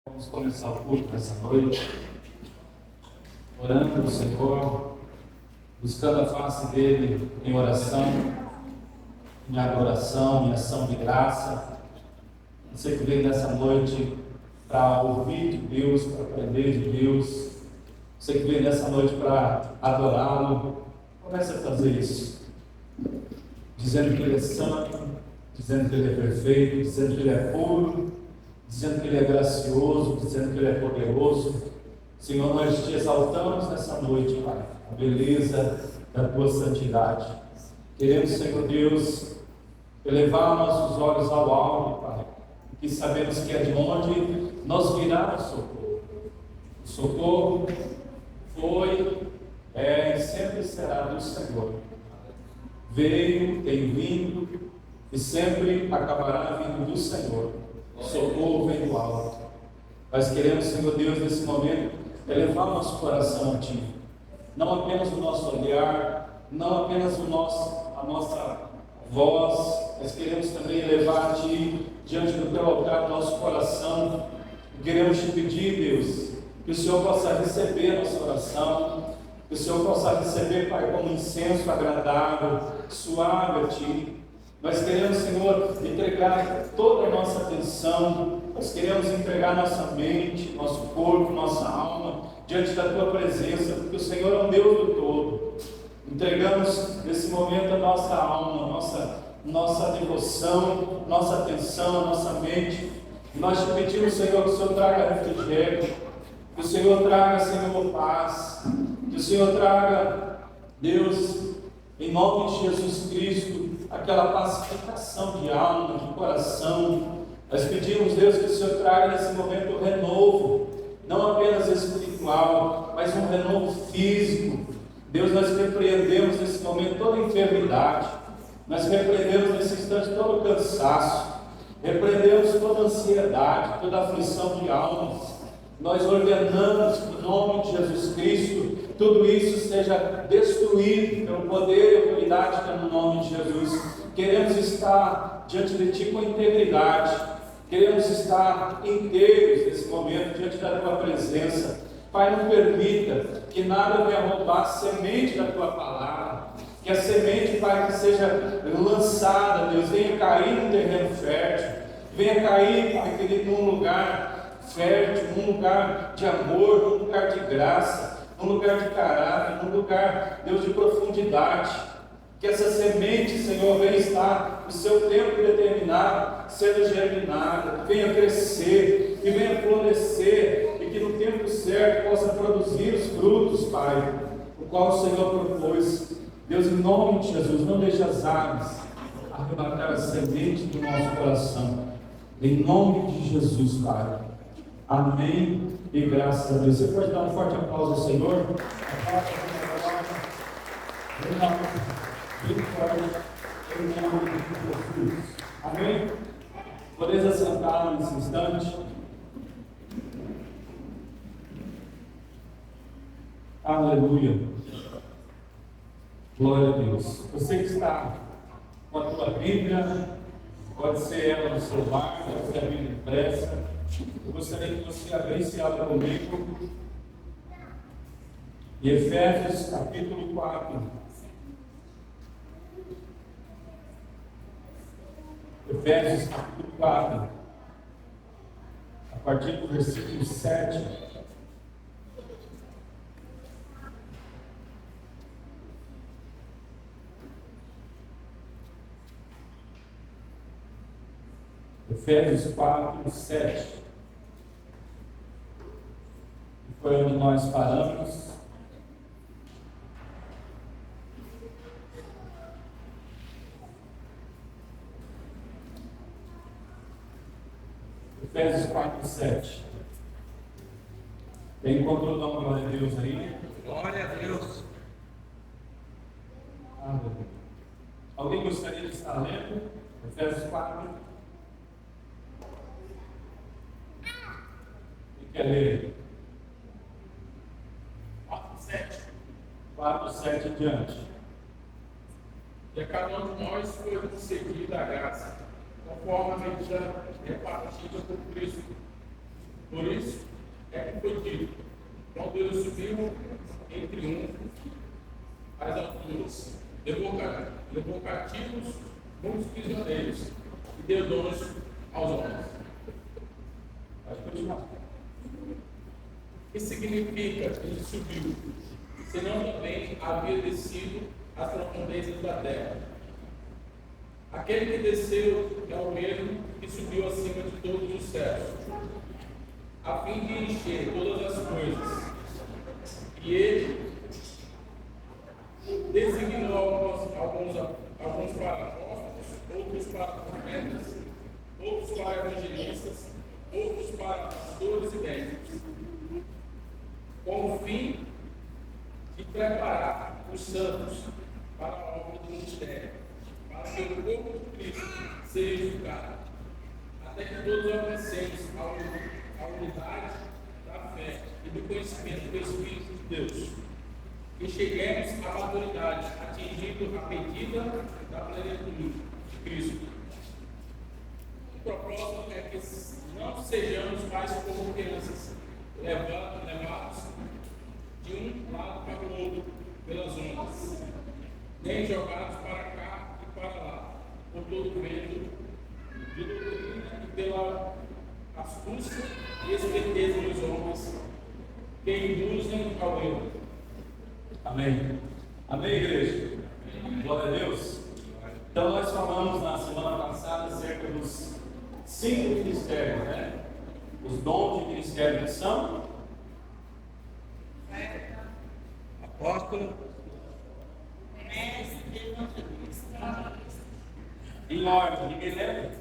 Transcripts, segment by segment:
Vamos começar o culto nessa noite, orando ao Senhor, buscando a face dele em oração, em adoração, em ação de graça. Você que veio nessa noite para ouvir de Deus, para aprender de Deus, você que veio nessa noite para adorá-lo, comece a fazer isso, dizendo que Ele é santo, dizendo que Ele é perfeito, dizendo que Ele é puro, dizendo que Ele é gracioso, dizendo que Ele é poderoso. Senhor, nós te exaltamos nessa noite, Pai, a beleza da Tua santidade. Queremos, Senhor Deus, elevar nossos olhos ao alto, Pai, que sabemos que é de onde nos virá o socorro. O socorro foi, é e sempre será do Senhor. Veio, tem vindo e sempre acabará vindo do Senhor. O socorro vem do alto. Nós queremos, Senhor Deus, nesse momento, elevar o nosso coração a Ti. Não apenas o nosso olhar, não apenas a nossa voz, nós queremos também elevar a Ti, diante do Teu altar, o nosso coração. E queremos Te pedir, Deus, que o Senhor possa receber a nossa oração, que o Senhor possa receber, Pai, como incenso agradável, suave a Ti. Nós queremos, Senhor, entregar toda a nossa atenção, nós queremos entregar nossa mente, nosso corpo, nossa alma, diante da Tua presença, porque o Senhor é um Deus do todo. Entregamos nesse momento a nossa alma, nossa devoção, nossa atenção, nossa mente. E nós te pedimos, Senhor, que o Senhor traga refrigério, que o Senhor traga, Senhor, paz, que o Senhor traga, Deus, em nome de Jesus Cristo, aquela pacificação de alma, de coração. Nós pedimos, Deus, que o Senhor traga nesse momento o renovo, não apenas espiritual, mas um renovo físico. Deus, nós repreendemos nesse momento toda enfermidade, nós repreendemos nesse instante todo o cansaço, repreendemos toda a ansiedade, toda a aflição de almas. Nós ordenamos que, no nome de Jesus Cristo, tudo isso seja destruído pelo poder e autoridade que é no nome de Jesus. Queremos estar diante de Ti com integridade, queremos estar inteiros nesse momento diante da Tua presença. Pai, não permita que nada venha roubar a semente da Tua palavra, que a semente, Pai, que seja lançada, Deus, venha cair num terreno fértil, venha cair, Pai querido, num lugar fértil, num lugar de amor, num lugar de graça, num lugar de caráter, num lugar, Deus, de profundidade. Que essa semente, Senhor, venha estar no seu tempo determinado, sendo germinada, que venha crescer, que venha florescer, e que no tempo certo possa produzir os frutos, Pai, o qual o Senhor propôs. Deus, em nome de Jesus, não deixe as aves arrebatar a semente do nosso coração. Em nome de Jesus, Pai. Amém e graças a Deus. Você pode dar um forte aplauso ao Senhor? Amém? Podeis assentar nesse instante. Aleluia. Glória a Deus. Você que está com a tua Bíblia, pode ser ela no celular, pode ser a Bíblia impressa. Eu gostaria que você abrisse ela comigo em Efésios capítulo 4. Efésios capítulo 4, a partir do versículo 7. Efésios 4, 7. Foi onde nós paramos. Efésios 4, 7. Quem encontrou, dá uma glória a Deus aí? Glória a Deus. Alguém gostaria de estar lendo? Efésios 4. Quem quer ler? 4, 7 em diante. E a cada um de nós foi concedida a graça, conforme a medida repartida por Cristo. Por isso é que foi dito, quando ele subiu entre as alturas, levou cativos muitos prisioneiros e deu dons aos homens. Pode continuar. O que significa que ele subiu? Senão também havia descido às profundezas da terra. Aquele que desceu é o mesmo que subiu acima de todos os céus, a fim de encher todas as coisas. E ele designou alguns para apóstolos, outros para profetas, outros para evangelistas, outros para pastores e mestres, com o fim de preparar os santos para a obra do ministério, para que o corpo de Cristo seja edificado, até que todos alcancemos a unidade da fé e do conhecimento do Espírito de Deus, e cheguemos à maturidade, atingindo a medida da plenitude de Cristo. O propósito é que não sejamos mais como crianças, levados de um lado para o outro pelas ondas, nem jogados para cá e para lá, por todo vento de doutrina e pela astúcia e esperteza dos homens que induzem ao erro. Amém. Amém, igreja? Glória a Deus. Então, nós falamos na semana passada acerca dos 5 ministérios, né? Os dons de ministério que são Apóstolo, em ordem, ninguém lembra?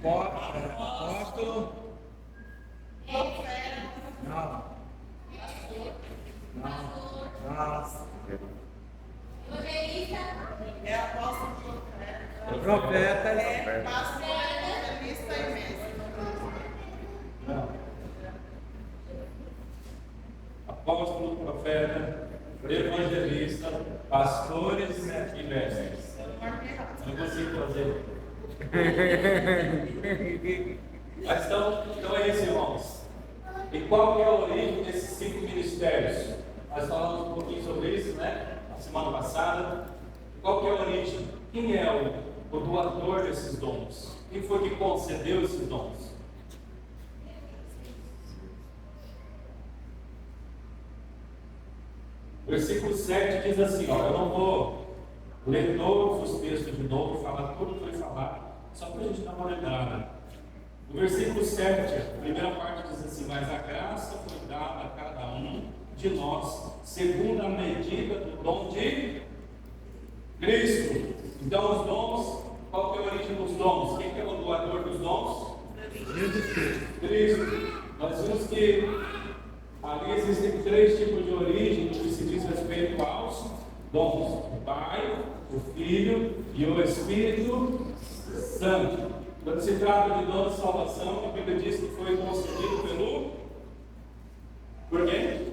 apóstolo, não, É apóstolo, profeta, pastor, evangelista e mestre. Não. Apóstolo, profeta, evangelista, pastores e mestres. Não consigo fazer. Mas então é isso, irmãos. E qual que é a origem desses 5 ministérios? Nós falamos um pouquinho sobre isso, né? Na semana passada. Qual que é a origem? Quem é o doador desses dons? Quem foi que concedeu esses dons? Versículo 7 diz assim, ó, eu não vou ler todos os textos de novo, falar tudo que foi falado, só para a gente dar uma lembrada. No versículo 7, a primeira parte diz assim, mas a graça foi dada a cada um de nós, segundo a medida do dom de Cristo. Então os dons, qual que é a origem dos dons? Quem que é o doador dos dons? Cristo. Nós vimos que ali existem 3 tipos de origem no que se diz respeito aos dons: o Pai, o Filho e o Espírito Santo. Quando se trata de dom de salvação, a Bíblia diz que foi concedido pelo... Por quê?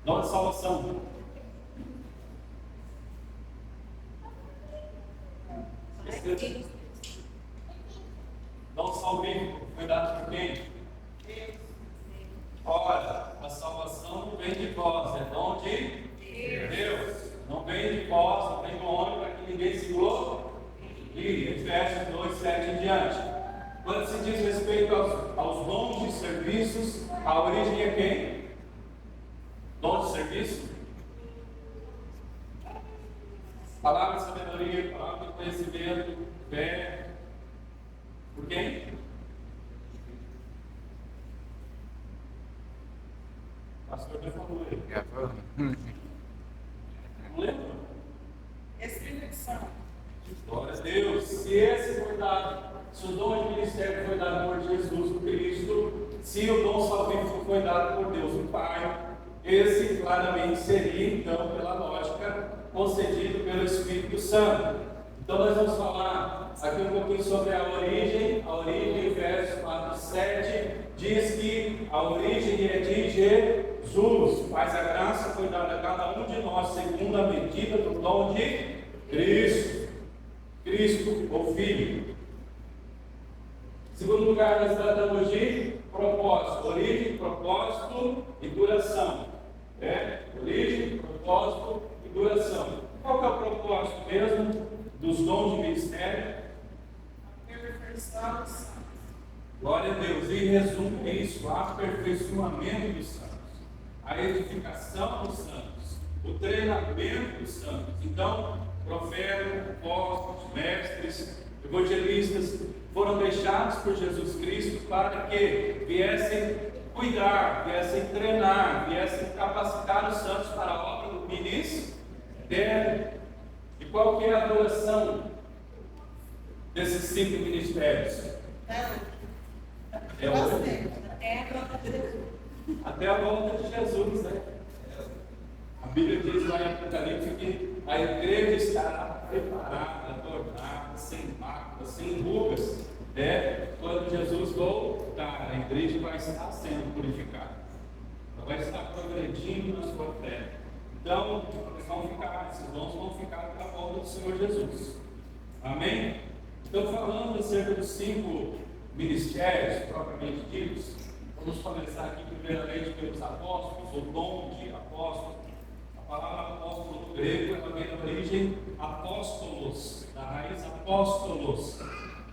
Dom de salvação. Dom salvífico foi dado por quem? Ora, a salvação não vem de vós, é dom de Deus. Não vem de vós, não vem do homem, para que ninguém se glorie. Efésios 2, 7 em diante. Quando se diz respeito aos dons de serviços, a origem é quem? Dom de serviço? Palavra de sabedoria, palavra de conhecimento, fé. Por quem? Pastor já falou aí. Não lembra? Espírito Santo. Glória a Deus. Se esse foi dado, se o dom de ministério foi dado por Jesus o Cristo, se o dom salvífico foi dado por Deus o Pai, esse claramente seria, então, pela lógica, concedido pelo Espírito Santo. Então nós vamos falar aqui um pouquinho sobre a origem. A origem, Efésios 4, 7, diz que a origem é de Jesus, mas a graça foi dada a cada um de nós segundo a medida do dom de Cristo. Cristo, o Filho. Segundo lugar, nós tratamos de propósito, origem, propósito e duração. Origem, propósito e duração. Qual que é o propósito mesmo dos dons de ministério? Aperfeiçoar os santos. Glória a Deus. Em resumo, é isso: aperfeiçoamento dos santos, a edificação dos santos, o treinamento dos santos. Então, profetas, apóstolos, mestres, evangelistas foram deixados por Jesus Cristo para que viessem cuidar, viessem treinar, viessem capacitar os santos para a obra do ministério. E qual que é a adoração desses 5 ministérios? É hoje. Até a volta de Jesus, né? A Bíblia diz lá em Apocalipse que a igreja estará preparada, adornada, sem mácula, sem rugas, quando Jesus voltar, a igreja vai estar sendo purificada, ela vai estar progredindo na sua fé. Então, esses dons vão ficar para a volta do Senhor Jesus. Amém? Então, falando acerca dos 5 ministérios propriamente ditos, vamos começar aqui primeiramente pelos apóstolos, o dom de apóstolo. A palavra apóstolo no grego, ela vem da origem apóstolos, da raiz apóstolos,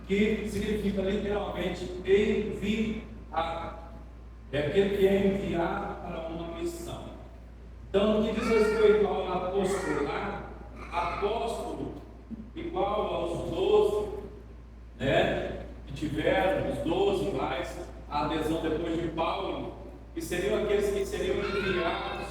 que significa literalmente enviado. É aquele que é enviado para uma missão. Então, no que diz respeito ao apostolado, apóstolo igual aos 12, que tiveram, os 12 mais a adesão depois de Paulo, que seriam aqueles que seriam enviados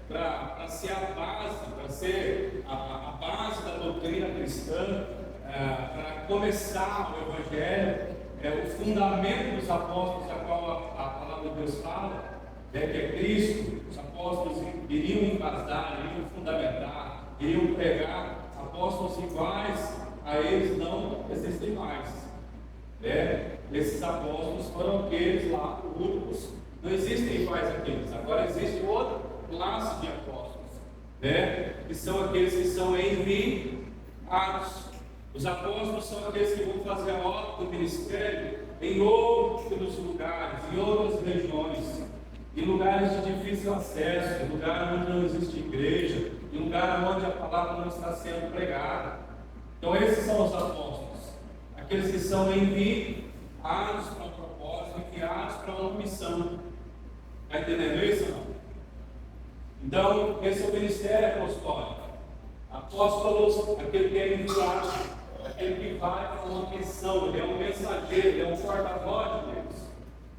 para ser a base, para ser a base da doutrina cristã, para começar o Evangelho, o fundamento dos apóstolos, a qual a palavra de Deus fala, que é Cristo. Os apóstolos iriam embasar, iriam fundamentar, iriam pregar. Apóstolos iguais a eles não existem mais. Esses apóstolos foram aqueles lá, únicos. Não existem iguais àqueles. Agora existe outra classe de apóstolos, que são aqueles que são enviados. Os apóstolos são aqueles que vão fazer a obra do ministério em outros lugares, em outras regiões, em lugares de difícil acesso, em lugares onde não existe igreja, em lugares onde a palavra não está sendo pregada. Então esses são os apóstolos, aqueles que são enviados para um propósito, enviados para uma missão. Está entendendo isso ou não? Então, esse é o ministério apostólico. Apóstolos, aquele que é enviado, aquele que vai para uma missão, ele é um mensageiro, ele é um porta-voz de Deus.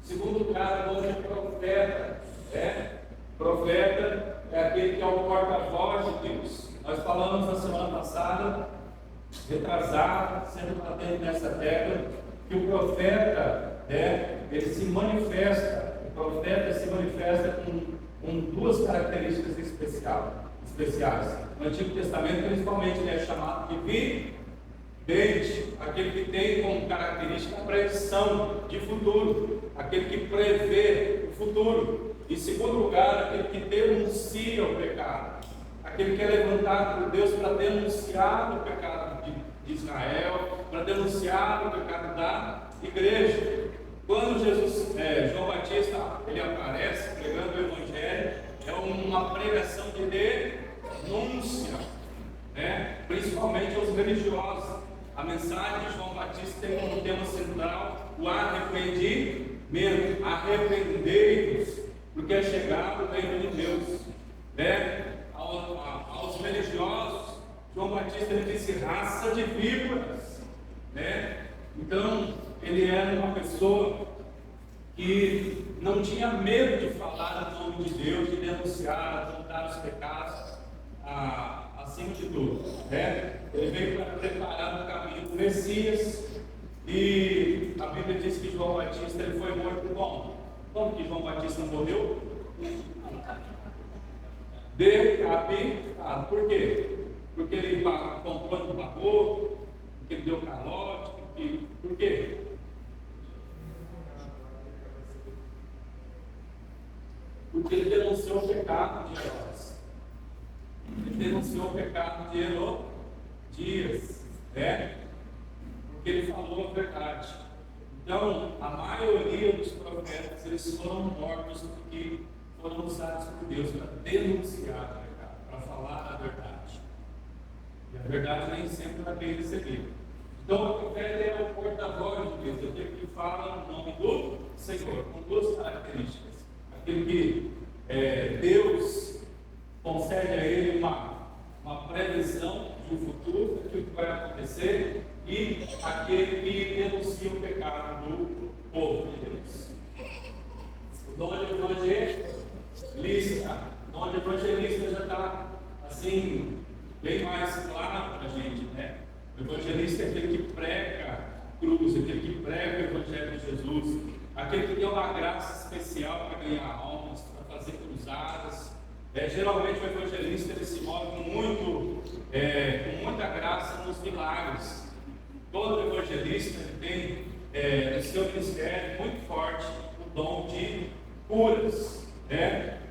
Segundo lugar, o nome de profeta. Profeta é aquele que é o porta-voz de Deus. Nós falamos na semana passada, retrasado, sempre batendo nessa tecla, que o profeta, ele se manifesta. O profeta se manifesta com duas características especiais. No Antigo Testamento, principalmente, ele é chamado de vidente, aquele que tem como característica a predição de futuro, aquele que prevê o futuro. Em segundo lugar, aquele que denuncia o pecado, aquele que é levantado por Deus para denunciar o pecado de Israel, para denunciar o pecado da igreja. Quando João Batista, ele aparece pregando o Evangelho, é uma pregação de denúncia, principalmente aos religiosos. A mensagem de João Batista tem como tema central o arrependimento. Arrependei-vos, porque é chegado o reino de Deus. Aos religiosos, João Batista ele disse raça de víboras. Então, ele era uma pessoa que não tinha medo de falar o nome de Deus, de denunciar, apontar os pecados, acima de tudo. Ele veio para preparar o caminho do Messias, e a Bíblia diz que João Batista ele foi morto como? Como que João Batista morreu? Decapitado. Por quê? Porque ele comprou, não pagou, porque ele deu calote. Por quê? Porque ele denunciou o pecado de Herodes. Ele denunciou o pecado de Herodias, porque ele falou a verdade. Então, a maioria dos profetas, eles foram mortos porque foram usados por Deus para denunciar o pecado, para falar a verdade. E a verdade nem sempre é bem recebida. Então, o profeta é o porta-voz de Deus, aquele que fala no nome do Senhor, com duas características. Aquele que Deus concede a ele uma previsão de um futuro, daquilo que vai acontecer, e aquele que denuncia o pecado do povo de Deus. O dom de evangelista já está assim, bem mais claro para a gente, né? O evangelista é aquele que prega a cruz, aquele que prega o Evangelho de Jesus, aquele que tem uma graça especial para ganhar almas, para fazer cruzadas. Geralmente o evangelista ele se move com muita graça nos milagres. Todo evangelista ele tem no seu ministério muito forte o dom de curas,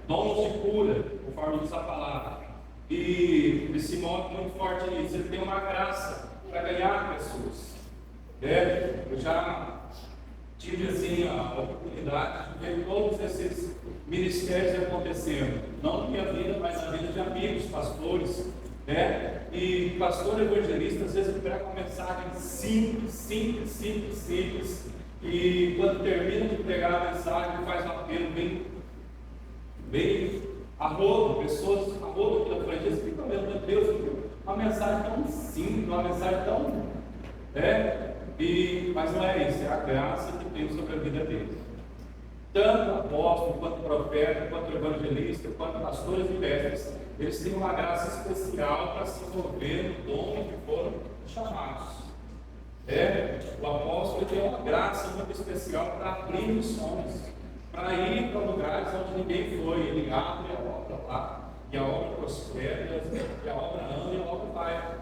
dons de cura, conforme diz a palavra. E ele se move muito forte nisso, ele tem uma graça para ganhar pessoas. Eu já tive assim a oportunidade de ver todos esses ministérios acontecendo, não na minha vida, mas na vida de amigos, pastores, e pastor evangelista às vezes prega uma mensagem simples, e quando termina de pregar a mensagem faz um apelo bem a rodo, pessoas a rodo aqui na frente, eles ficam olhando, meu Deus, uma mensagem tão simples, uma mensagem tão mas não é isso, é a graça que tem sobre a vida deles. Tanto apóstolo, quanto profeta, quanto evangelista, quanto pastores e mestres, eles têm uma graça especial para se envolver no dom que foram chamados. O apóstolo tem uma graça muito especial para abrir missões, para ir para lugares onde ninguém foi. Ele abre a obra lá, e a obra prospera, e a obra anda, e a obra vai.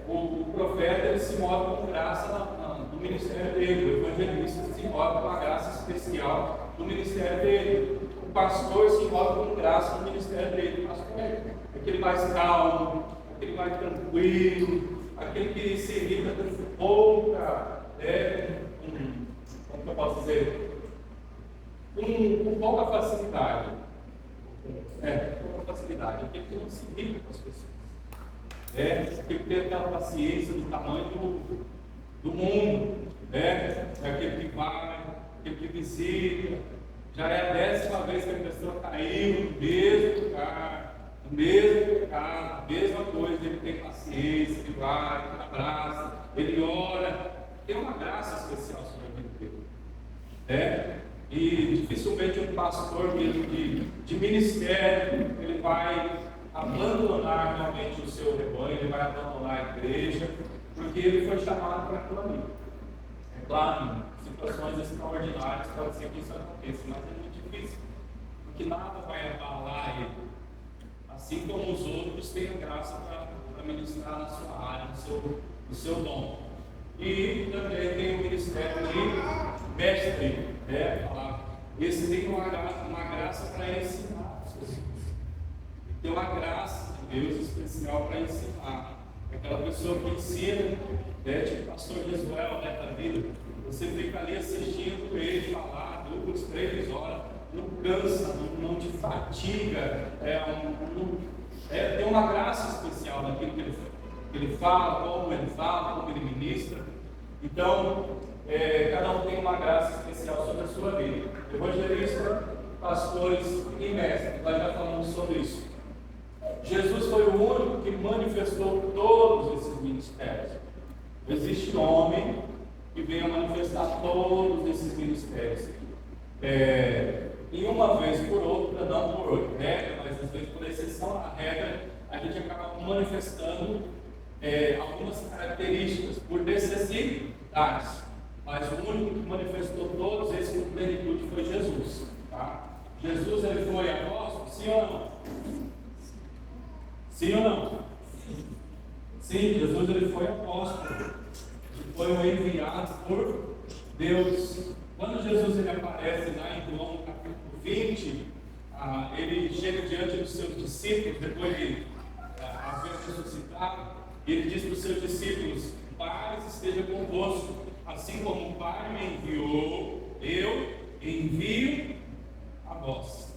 O profeta ele se move com graça no ministério dele, o evangelista se move com a graça especial no ministério dele, o pastor se move com graça no ministério dele. O pastor é aquele mais calmo, aquele mais tranquilo, aquele que se irrita com pouca, como que eu posso dizer? Com pouca facilidade. Pouca facilidade, aquele que não se irrita com as pessoas. Aquele que tem aquela paciência do tamanho do mundo, aquele que vai, aquele que visita. Já é a 10ª vez que a pessoa caiu no mesmo lugar, no mesmo pecado, mesma coisa. Ele tem paciência, ele vai, ele abraça, ele ora. Tem uma graça especial sobre a vida dele. E dificilmente um pastor mesmo de ministério ele vai abandonar realmente o seu rebanho, ele vai abandonar a igreja, porque ele foi chamado para aquilo ali. É claro, em situações extraordinárias pode ser que isso aconteça, mas é muito difícil, porque nada vai abalar ele. Assim como os outros têm a graça para ministrar na sua área, no seu dom. E também tem o ministério de mestre, a palavra. Esse tem uma graça para ensinar as pessoas. Tem uma graça de Deus especial para ensinar. Aquela pessoa que ensina, tipo o pastor Jesuel, da vida, você fica ali assistindo ele falar 2, 3 horas, não cansa, não te fatiga, tem uma graça especial naquilo que ele fala, como ele ministra. Então, cada um tem uma graça especial sobre a sua vida. Evangelista, pastores e mestres, nós já falamos sobre isso. Jesus foi o único que manifestou todos esses ministérios. Existe homem que veio a manifestar todos esses ministérios. E uma vez por outra, não por regra, mas às vezes por exceção à regra, a gente acaba manifestando algumas características por necessidades. Mas o único que manifestou todos esses com plenitude foi Jesus. Tá? Jesus ele foi apóstolo, sim ou não? Sim ou não? Sim, Jesus ele foi apóstolo. Ele foi um enviado por Deus. Quando Jesus ele aparece lá em João capítulo 20, ele chega diante dos seus discípulos, depois de haver ressuscitado, e ele diz para os seus discípulos: paz esteja convosco, a assim como o Pai me enviou, eu envio a vós.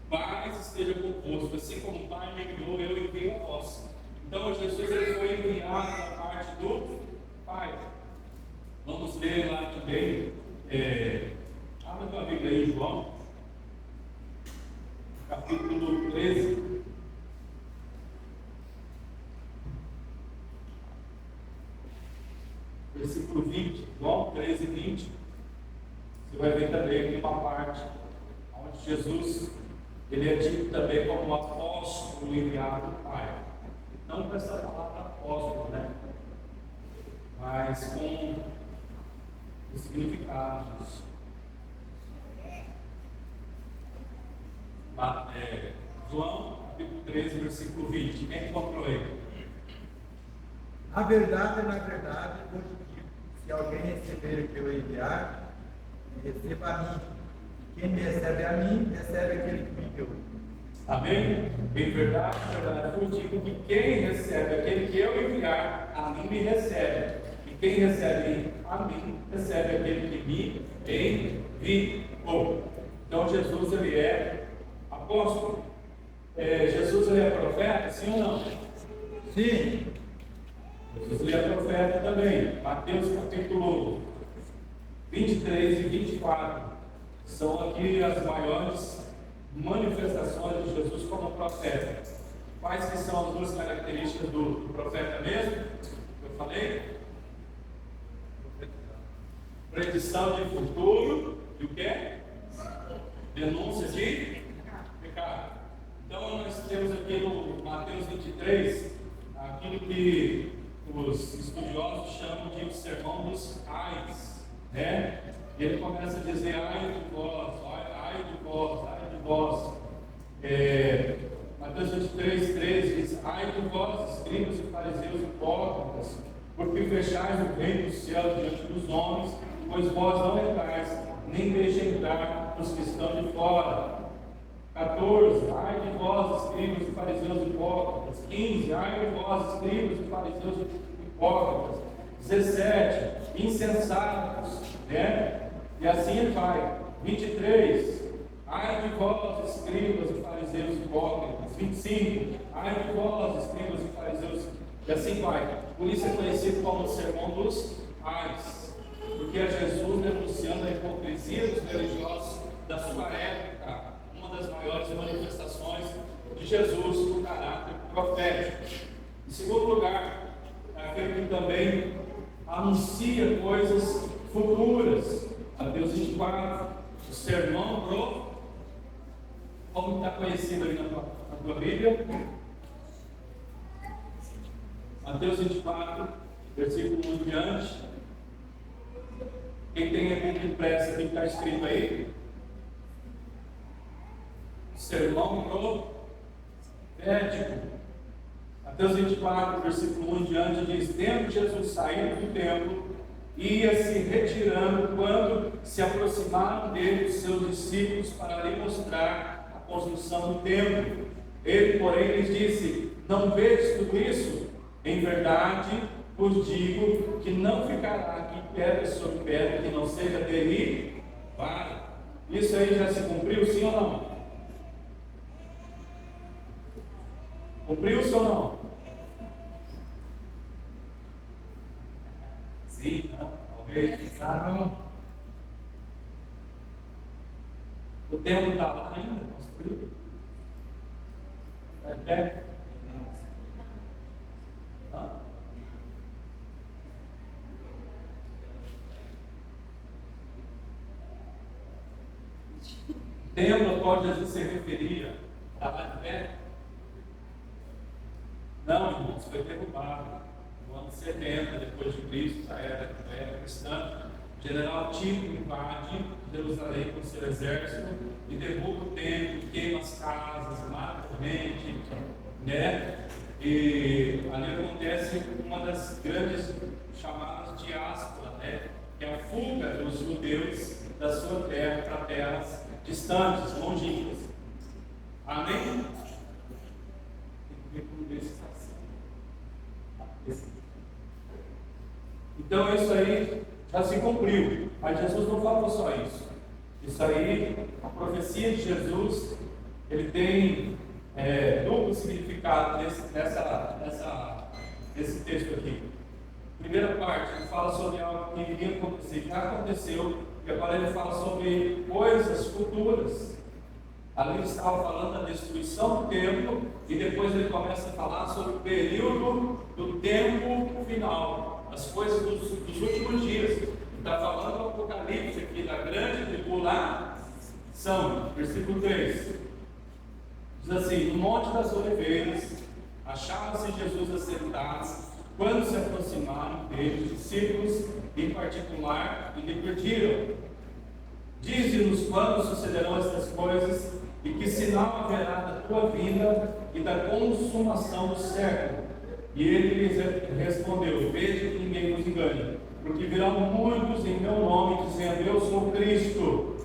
Paz esteja convosco, assim como o Pai me enviou, eu envio a vós. Então Jesus ele foi enviado da parte do Pai. Vamos ler lá também, abre tua Bíblia aí, João, capítulo 13. Versículo 20, João 13, 20. Você vai ver também uma parte onde Jesus ele é dito também como um apóstolo enviado do Pai. Não com essa palavra apóstolo, né? Mas com os significados. João, capítulo 13, versículo 20. Quem encontrou ele? Na verdade, vos digo, se alguém receber o que eu enviar, receba a mim. E quem me recebe a mim, recebe aquele que me enviou. Amém? Em verdade, eu digo que quem recebe aquele que eu enviar, a mim me recebe. E quem recebe a mim, recebe aquele que me enviou. Então Jesus ele é apóstolo. Jesus ele é profeta, sim ou não? Sim. Jesus ele é profeta também. Mateus capítulo 23 e 24 são aqui as maiores manifestações de Jesus como profeta. Quais que são as duas características do profeta mesmo? Que eu falei? Predição de futuro e o que? Denúncia de pecado. Então nós temos aqui no Mateus 23 aquilo que os estudiosos chamam de o sermão dos ais, né? E ele começa a dizer: ai de vós, ai de vós, ai de vós. Mateus 23, 13 diz: ai de vós, escribas e fariseus hipócritas, porque fechais o reino do céu diante dos homens, pois vós não entrais, nem deixem entrar os que estão de fora. 14, ai de vós, escribas e fariseus hipócritas. 15, ai de vós, escribas e fariseus hipócritas. 17, insensatos, né? E assim ele vai. 23, ai de vós, escribas e fariseus hipócritas. 25, ai de vós, escribas e fariseus, e assim vai. Por isso é conhecido como o sermão dos ais, porque é Jesus denunciando a hipocrisia dos religiosos da sua época, uma das maiores manifestações de Jesus no caráter profético. Em segundo lugar, é aquele que também anuncia coisas futuras. Mateus 24, o sermão pro, como está conhecido aí na tua Bíblia? Mateus 24, versículo 1 em diante. Quem tem a Bíblia impressa, o que está escrito aí? Sermão profético. Mateus 24, versículo 1 em diante diz: tendo Jesus saído do templo, ia se retirando quando se aproximaram dele os seus discípulos para lhe mostrar a construção do templo. Ele, porém, lhes disse: não vedes tudo isso? Em verdade vos digo que não ficará aqui pedra sobre pedra que não seja derribada. Isso aí já se cumpriu, sim ou não? Cumpriu-se ou não? Sim, não, talvez. Não. O templo está lá ainda, construído? É pé? Não. O templo ao qual Jesus se referia está lá de pé? Não, irmãos, foi derrubado no ano 70 depois de Cristo, da era cristã. O general Tito invade Jerusalém com seu exército e derruba o templo, queima as casas, mata gente, né? E ali acontece uma das grandes chamadas diáspora, né? Que é a fuga dos judeus da sua terra para terras distantes, longínquas. Amém? Tem que ver como Deus está assim. Então isso aí já se cumpriu, mas Jesus não falou só isso. Isso aí, a profecia de Jesus, ele tem duplo significado nesse texto aqui. Primeira parte, ele fala sobre algo que iria acontecer, já aconteceu, e agora ele fala sobre coisas futuras. Ali ele estava falando da destruição do templo, e depois ele começa a falar sobre o período do tempo final, as coisas dos últimos dias. Ele está falando do Apocalipse aqui, da grande tribulação, versículo 3. Diz assim: no Monte das Oliveiras, achava-se Jesus assentado. Quando se aproximaram dele, os discípulos, em particular, e lhe pediram: dize-nos quando sucederão estas coisas, e que sinal haverá da tua vinda e da consumação do século. E ele lhes respondeu: vede que ninguém nos engane, porque virão muitos em meu nome, dizendo: eu sou Cristo,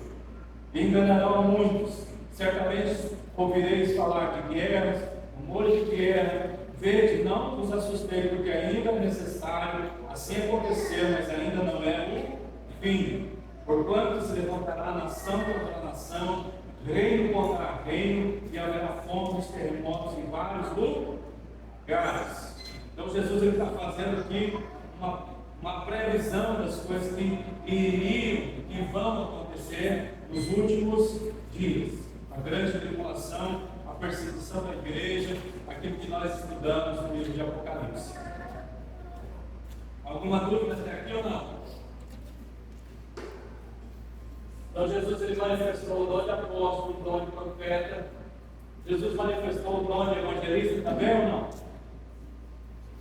e enganarão a muitos. Certamente ouvireis falar de guerras, rumores de guerra. Vede, não vos assustei, porque ainda é necessário assim acontecer, mas ainda não é o fim. Porquanto se levantará nação contra nação, reino contra reino, e haverá fomes, terremotos em vários lugares. Então Jesus está fazendo aqui uma previsão das coisas que vão acontecer nos últimos dias. A grande tribulação, a perseguição da igreja, aquilo que nós estudamos no livro de Apocalipse. Alguma dúvida até aqui ou não? Então Jesus ele manifestou o dom de apóstolo, o dom de profeta. Jesus manifestou o dom de evangelista também ou não?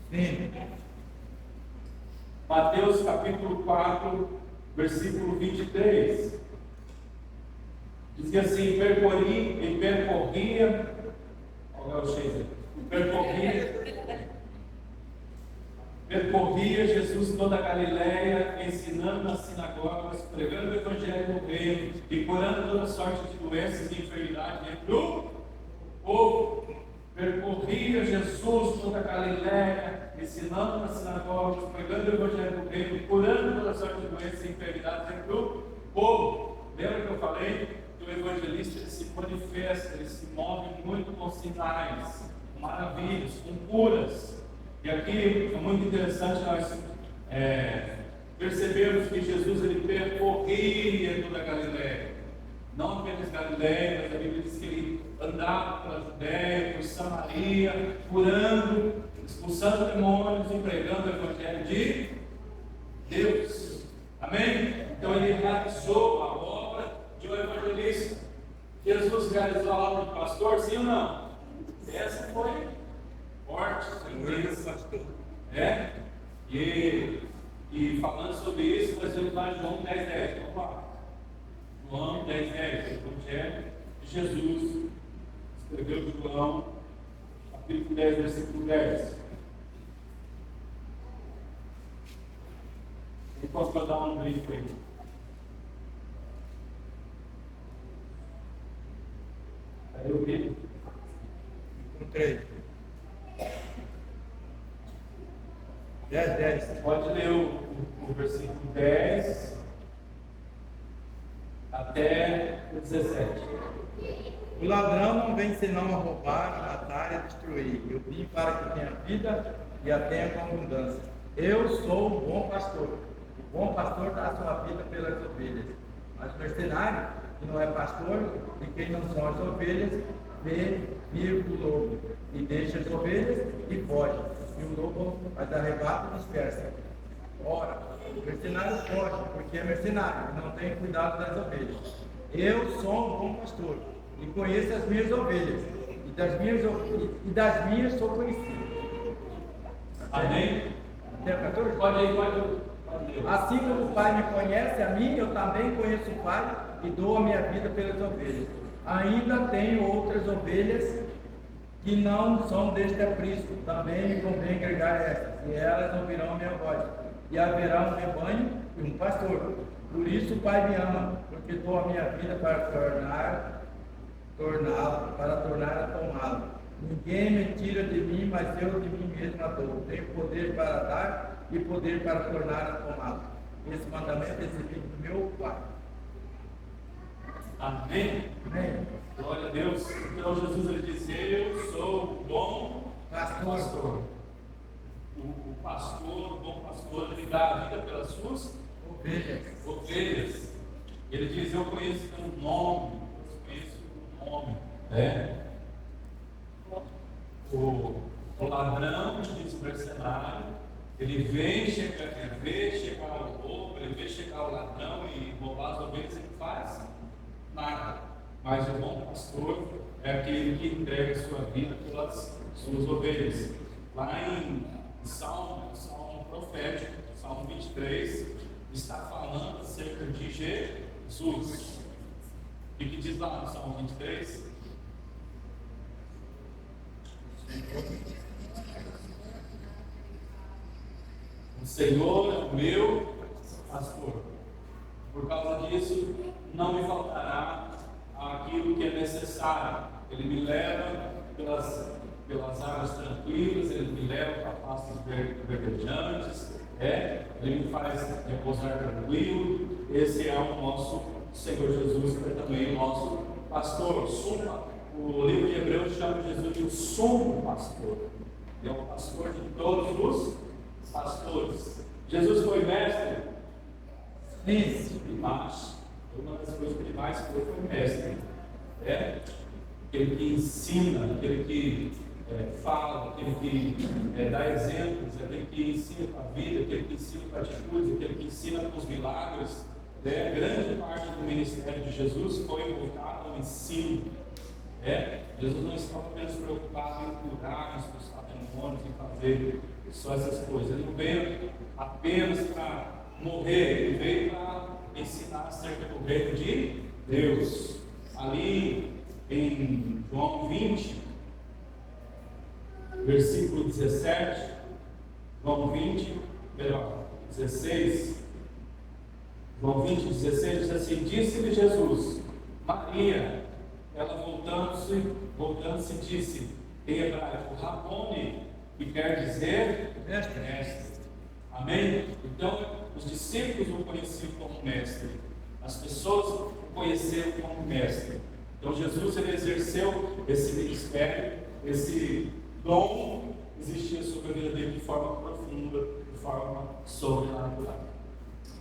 Sim. Mateus capítulo 4, versículo 23. Dizia assim: percorria, qual é o cheio? Percorria Jesus toda a Galileia, ensinando nas sinagogas, pregando o evangelho no reino e curando toda sorte de doenças e enfermidades entre o povo. Percorria Jesus toda a Galileia, ensinando nas sinagogas, pregando o evangelho no reino e curando toda sorte de doenças e enfermidades entre o povo. Lembra que eu falei? O evangelista ele se manifesta, ele se move muito com sinais, com maravilhas, com curas. E aqui é muito interessante nós percebermos que Jesus ele percorria toda a Galileia, não apenas Galileia, mas a Bíblia diz que ele andava pela Judéia, por Samaria, curando, expulsando demônios e pregando o evangelho de Deus. Amém? Então ele realizou a obra de um evangelista. Jesus realizou a obra de pastor, sim ou não? Essa foi forte, pastor. E falando sobre isso, nós vamos lá em João 10:10. Vamos lá. João 10:10, o evangelho de Jesus. Escreveu João, capítulo 10, versículo 10. Enquanto eu dar um grito aí. Aí eu vi. Encontrei. 10. Pode ler o versículo 10 até o 17. O ladrão não vem senão a roubar, a matar e a destruir. Eu vim para que tenha vida e a tenha com abundância. Eu sou o bom pastor. O bom pastor dá a sua vida pelas ovelhas. Mas o mercenário, que não é pastor, de quem não são as ovelhas, vê vir o lobo e deixa as ovelhas e foge. E o lobo as arrebata e dispersa. Ora, o mercenário foge, porque é mercenário, e não tem cuidado das ovelhas. Eu sou um bom pastor, e conheço as minhas ovelhas, e das minhas sou conhecido. Amém? Até o 14? Pode ir. Assim como o Pai me conhece a mim, eu também conheço o Pai e dou a minha vida pelas ovelhas. Ainda tenho outras ovelhas que não são deste aprisco, também me convém agregar essas, e elas ouvirão a minha voz. E haverá um rebanho e um pastor. Por isso o Pai me ama, porque dou a minha vida para tornar a tomá-lo. Ninguém me tira de mim, mas eu de mim mesmo a dou. Tenho poder para dar e poder para tornar a tomá-lo. Esse mandamento recebi do meu Pai. Amém? Amém. Glória a Deus. Então Jesus ele disse: eu sou o bom pastor. O pastor, o bom pastor, ele dá a vida pelas suas ovelhas. Ele diz: eu conheço o nome. O ladrão, diz o mercenário, ele vê chegar o roubo, ele vê chegar o ladrão e roubar as ovelhas, ele faz nada. Mas o bom pastor é aquele que entrega a sua vida pelas suas ovelhas. Lá em Salmo profético, Salmo 23, está falando acerca de Jesus. O que diz lá no Salmo 23? O Senhor é o meu pastor. Por causa disso, não me faltará aquilo que é necessário. Ele me leva pelas águas tranquilas, ele me leva para pastos verdejantes, ele me faz repousar tranquilo. Esse é o nosso Senhor Jesus, que é também o nosso pastor. O livro de Hebreus chama Jesus de o sumo pastor. Ele é o pastor de todos os pastores. Jesus foi mestre? Sim. Mas uma das coisas que mais foi mestre. Aquele que ensina, aquele que fala, aquele que dá exemplos, aquele que ensina para a vida, aquele que ensina para atitudes, aquele que ensina para os milagres. Grande parte do ministério de Jesus foi voltado ao ensino. Jesus não estava apenas preocupado em curar, em expulsar demônios, em fazer só essas coisas. Ele não veio apenas para morrer, ele veio para ensinar acerca do reino de Deus. Ali em João 20, versículo 17, João 20, 16, João 20, 16 diz assim: disse-lhe Jesus, Maria. Ela voltando-se disse em hebraico, Rabone, que quer dizer mestre. Amém? Então, os discípulos o conheciam como mestre. As pessoas o conheceram como mestre. Então, Jesus ele exerceu esse ministério, esse dom existia sobre a vida dele de forma profunda, de forma sobrenatural.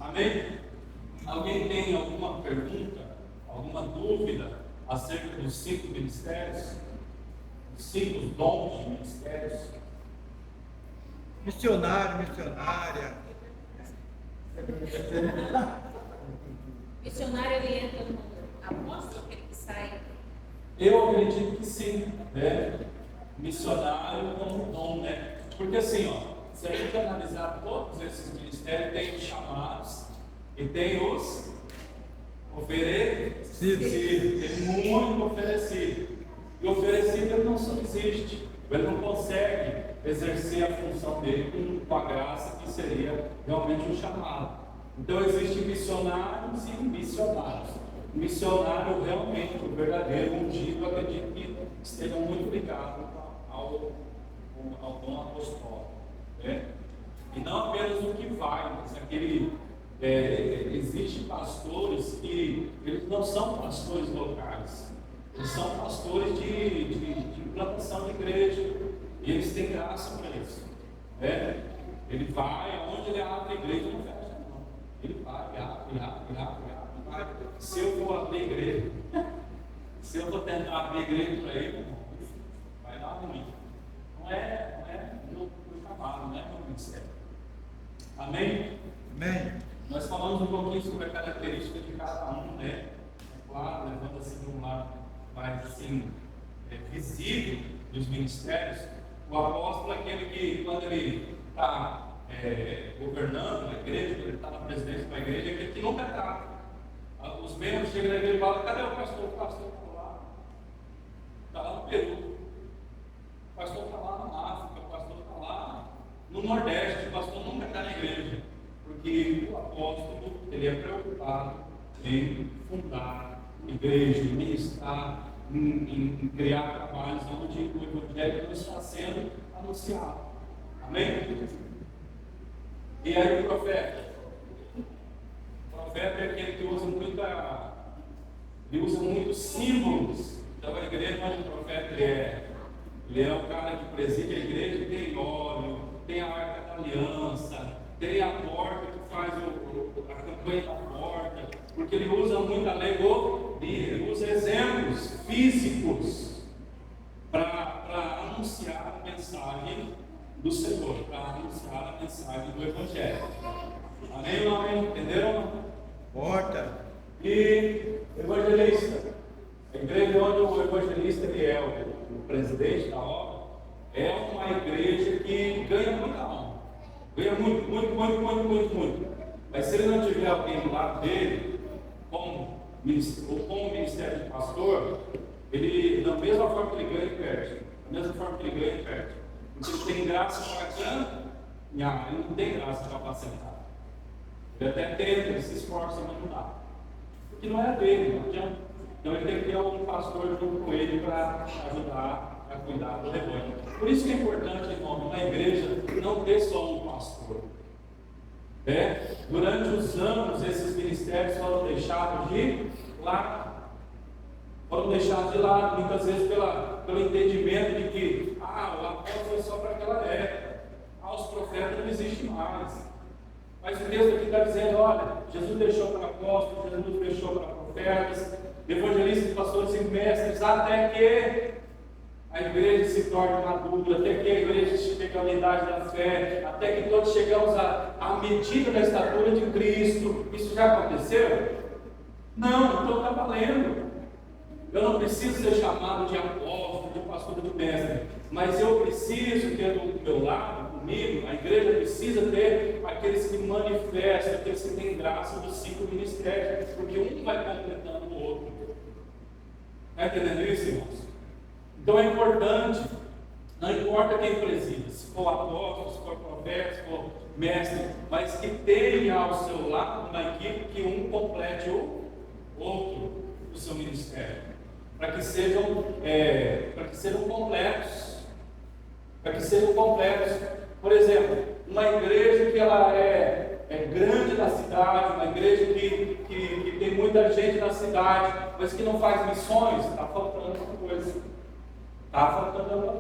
Amém? Alguém tem alguma pergunta, alguma dúvida acerca dos 5 ministérios, dos 5 dons de ministérios? Missionário, missionária. Missionário ele entra no apóstolo, aquele que sai? Eu acredito que sim, Missionário como dom, Porque assim, se a gente analisar todos esses ministérios, tem os chamados e tem os oferecido, tem muito oferecido. E oferecido ele não subsiste, ele não consegue exercer a função dele com a graça que seria realmente um chamado. Então existem missionários e missionários. O missionário realmente, o verdadeiro ungido, eu acredito que esteja muito ligado ao dom apostólico. E não apenas o que vai, mas aquele. Existem pastores que eles não são pastores locais, eles são pastores de implantação de igreja, e eles têm graça para isso. Ele vai, onde ele abre a igreja, não fecha, não. Ele vai, abre. Se eu for abrir a igreja, se eu for tentar abrir a igreja para ele, vai dar ruim. Não é meu chamado, não é meu ministério. Amém? Amém. Nós falamos um pouquinho sobre a característica de cada um, É claro, levando assim de um lado mais assim, visível dos ministérios. O apóstolo é aquele que, quando ele está governando a igreja, quando ele está na presidência da igreja, é aquele que nunca está. Os membros chegam na igreja e falam: cadê o pastor? O pastor está lá. Está lá no Peru. O pastor está lá na África. O pastor está lá no Nordeste. O pastor nunca está na igreja. Porque o apóstolo ele é preocupado em fundar igreja, em ministrar, em criar trabalhos onde o evangelho não está sendo anunciado. Amém? E aí o profeta? O profeta é aquele que usa muitos símbolos. Então a igreja onde o profeta ele é o cara que preside a igreja, tem óleo, tem a arca da aliança, tem a porta que faz a campanha da porta, porque ele usa muita alegoria, ele usa exemplos físicos para anunciar a mensagem do Senhor, para anunciar a mensagem do Evangelho. Amém ou não? Amém? Entenderam? Porta. E evangelista, a igreja onde o evangelista ele é o presidente da obra, é uma igreja que ganha muita alma, ganha muito. Mas se ele não tiver alguém do lado dele, como ministério de pastor, ele, da mesma forma que ele ganha, ele perde. Da mesma forma que ele ganha, ele perde. Porque ele tem graça para ganhar, ele não tem graça para apacentar. Ele até tenta, ele se esforça, mas não dá. Porque não é dele, não adianta. Então ele tem que ter algum pastor junto com ele para ajudar a cuidar do rebanho. Por isso que é importante, irmão, numa igreja não ter só um pastor. Durante os anos, esses ministérios foram deixados de lado. Foram deixados de lado, muitas vezes pelo entendimento de que o apóstolo é só para aquela época. Os profetas não existem mais. Mas o texto aqui está dizendo, olha, Jesus deixou para apóstolos, Jesus deixou para profetas, evangelistas, pastores e mestres, até que a igreja se torne madura, até que a igreja chegue à unidade da fé, até que todos chegamos à medida da estatura de Cristo. Isso já aconteceu? Não, então está valendo. Eu não preciso ser chamado de apóstolo, de pastor, de mestre, mas eu preciso ter do meu lado, comigo, a igreja precisa ter aqueles que manifestam, aqueles que têm graça dos 5 ministérios, porque um vai completando o outro. Está entendendo isso, irmãos? Então é importante, não importa quem presida, se for apóstolo, se for profeta, se for mestre, mas que tenha ao seu lado uma equipe que um complete o outro do seu ministério, para que sejam completos, Por exemplo, uma igreja que ela é grande na cidade, uma igreja que tem muita gente na cidade, mas que não faz missões, está faltando alguma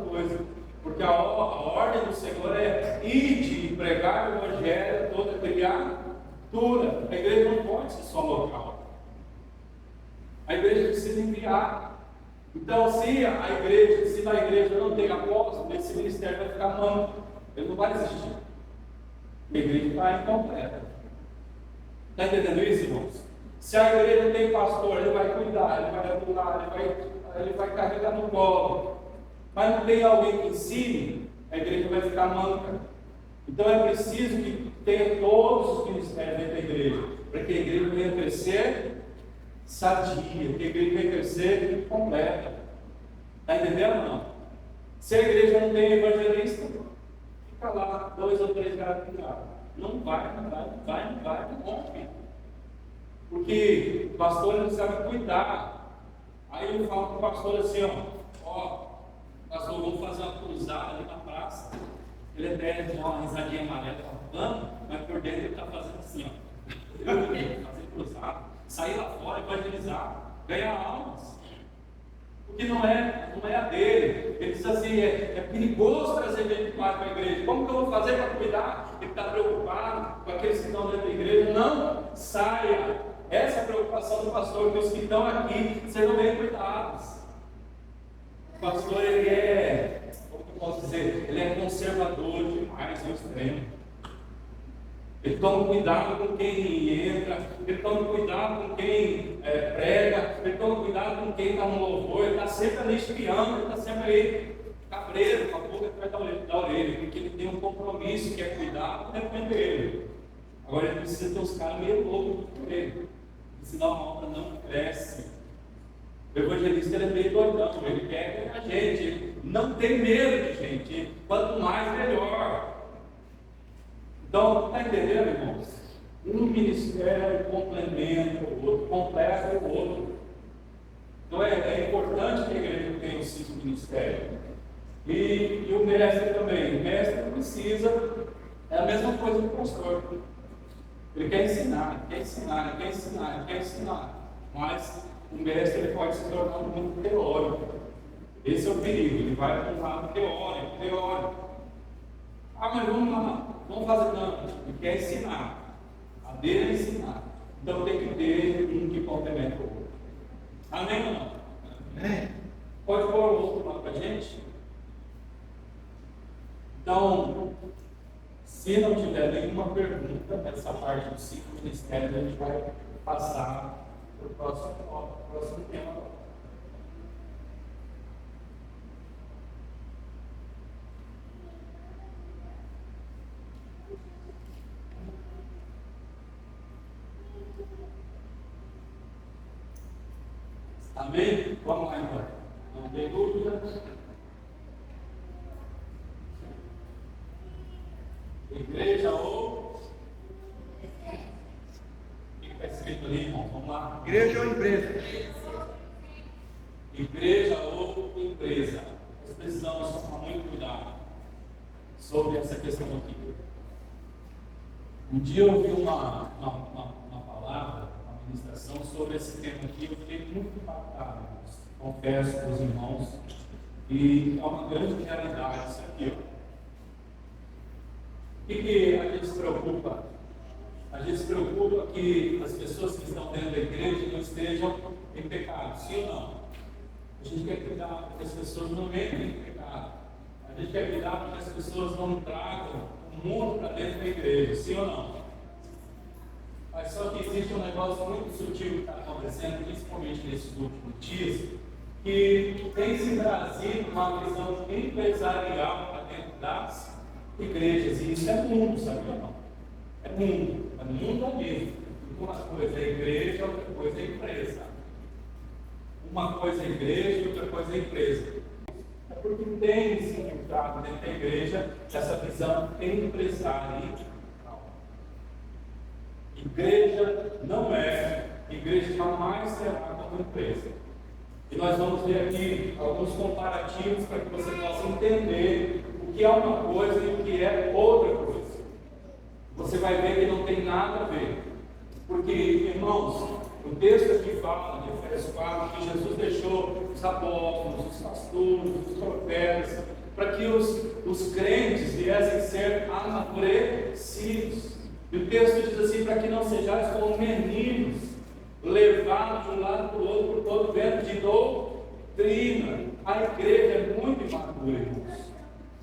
coisa. Porque a ordem do Senhor é ir e pregar o Evangelho a toda criatura. A igreja não pode ser só local. A igreja precisa enviar. Então, se na igreja não tem apóstolo, esse ministério vai ficar manco. Ele não vai existir. A igreja está incompleta. Está entendendo isso, irmãos? Se a igreja não tem pastor, ele vai cuidar, ele vai adular, ele vai carregar no colo. Mas não tem alguém que ensine, a igreja vai ficar manca. Então é preciso que tenha todos os ministérios dentro da igreja, para que a igreja venha crescer sadia, que a igreja venha crescer completa. Está entendendo ou não? Se a igreja não tem evangelista, fica lá 2 ou 3 caras pingados. Não vai, não rompe. Porque o pastor não sabe cuidar. Aí eu falo para o pastor assim, pastor, vamos fazer uma cruzada ali na praça. Ele até dá uma risadinha amarela, mas por dentro ele está fazendo assim, fazer cruzada, sair lá fora, evangelizar, ganhar almas. Porque não é a dele. Ele diz assim, é perigoso trazer gente de para a igreja. Como que eu vou fazer para cuidar? Ele está preocupado com aqueles que estão dentro da igreja. Não, saia. Essa é a preocupação do pastor, que os que estão aqui sejam bem cuidados. O pastor, ele é, como eu posso dizer, ele é conservador demais no extremo. Ele toma cuidado com quem entra, ele toma cuidado com quem prega, ele toma cuidado com quem está no louvor, ele está sempre ali espiando, ele está sempre ali cabreiro, com a boca atrás da orelha, porque ele tem um compromisso que é cuidar com o dele. Agora ele precisa ter uns caras meio loucos com ele, senão a obra não cresce. O evangelista ele é meio doidão, ele quer ganhar gente, ele não tem medo de gente, quanto mais melhor. Então, está entendendo, irmãos? Um ministério complementa o outro, completa o outro. Então é importante que a igreja tenha os 5 ministérios. E o mestre também. O mestre precisa É a mesma coisa do pastor. Ele quer ensinar, quer ensinar, quer ensinar, quer ensinar. Mas o mestre ele pode se tornar muito teórico. Esse é o perigo, ele vai para um lado teórico. Ah, mas vamos lá, vamos fazer não. Ele quer ensinar. A dele é ensinar. Então tem que ter um que complementa o outro. Amém ou não? Amém. Pode pôr o outro lá para a gente? Então, se não tiver nenhuma pergunta nessa parte do ciclo ministério, a gente vai passar para o próximo tema. Amém? Vamos lá então. Não tem dúvida? Igreja ou? O que está escrito ali, irmão? Vamos lá. Igreja ou empresa? Igreja ou empresa? Nós precisamos tomar muito cuidado sobre essa questão aqui. Um dia eu ouvi uma palavra, uma ministração sobre esse tema aqui, eu fiquei muito impactado, irmãos. Confesso para os irmãos, e é uma grande realidade isso aqui. O que a gente se preocupa? A gente se preocupa que as pessoas que estão dentro da igreja não estejam em pecado, sim ou não? A gente quer cuidar para que as pessoas não entrem em pecado. A gente quer cuidar para que as pessoas não tragam o mundo para dentro da igreja, sim ou não? Mas só que existe um negócio muito sutil que está acontecendo, principalmente nesses últimos dias, que tem se trazido uma visão empresarial para dentro das igrejas. E isso é mundo, sabe ou não? É mundo mesmo. Uma coisa é igreja, outra coisa é empresa. Uma coisa é igreja e outra coisa é empresa. É porque tem se infiltrado dentro da igreja essa visão empresarial. Igreja não é, igreja jamais será como empresa. E nós vamos ver aqui alguns comparativos para que você possa entender o que é uma coisa e o que é outra coisa. Você vai ver que não tem nada a ver. Porque, irmãos, o texto aqui fala, de Efésios 4, que Jesus deixou os apóstolos, os pastores, os profetas, para que os crentes viessem ser amadurecidos. E o texto diz assim, para que não sejais como meninos, levados de um lado para o outro por todo vento de doutrina. A igreja é muito imadura, irmãos.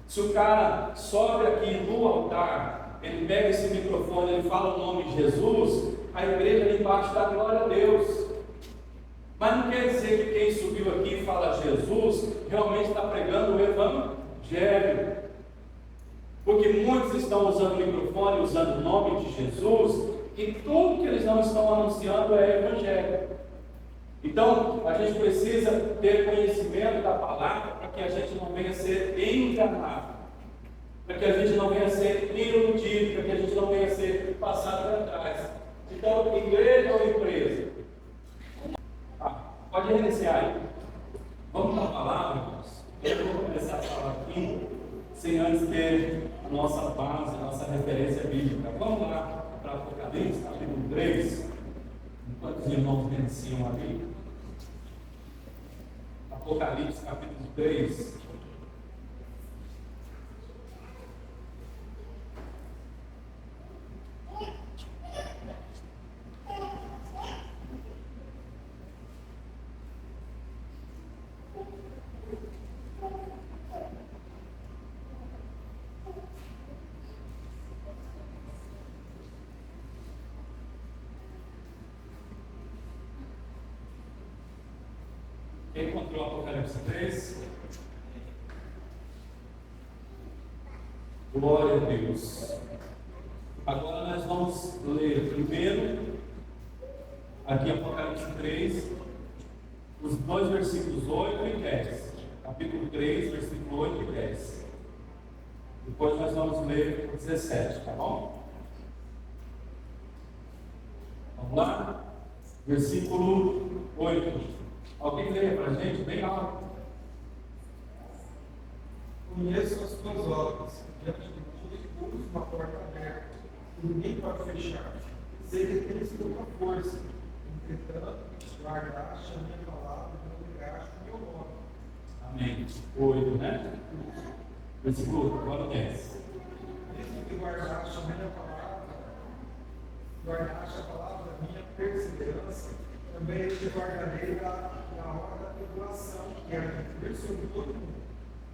Se o cara sobe aqui no altar, ele pega esse microfone, ele fala o nome de Jesus, a igreja ali embaixo dá glória a Deus. Mas não quer dizer que quem subiu aqui e fala Jesus, realmente está pregando o Evangelho. Porque muitos estão usando o microfone, usando o nome de Jesus, e tudo que eles não estão anunciando é Evangelho. Então, a gente precisa ter conhecimento da palavra para que a gente não venha ser enganado, para que a gente não venha ser iludido, para que a gente não venha ser passado para trás. Então, igreja ou empresa? Pode reiniciar aí. Vamos para a palavra, irmãos? Eu vou começar a falar aqui, sem antes ter a nossa base, a nossa referência bíblica. Vamos lá para Apocalipse, capítulo 3. Enquanto os irmãos reiniciam ali. Apocalipse, capítulo 3. Quem encontrou Apocalipse 3? Glória a Deus. Agora nós vamos ler primeiro, aqui Apocalipse 3, os dois versículos 8 e 10. Capítulo 3, versículo 8 e 10. Depois nós vamos ler o 17, tá bom? Vamos lá? Versículo 8. Alguém lê para a gente bem alto? Conheço as tuas obras, que antes de tudo uma porta aberta, que ninguém pode fechar. Sei que aqueles que dão força. Entretanto, guardaste a minha palavra e não negaste o meu nome. Amém. 8, né? Versículo, agora 10. Mesmo que guardaste a minha palavra, guardaste a palavra da minha perseverança, também eu te guardarei na hora da tribulação, que é vir sobre todo mundo,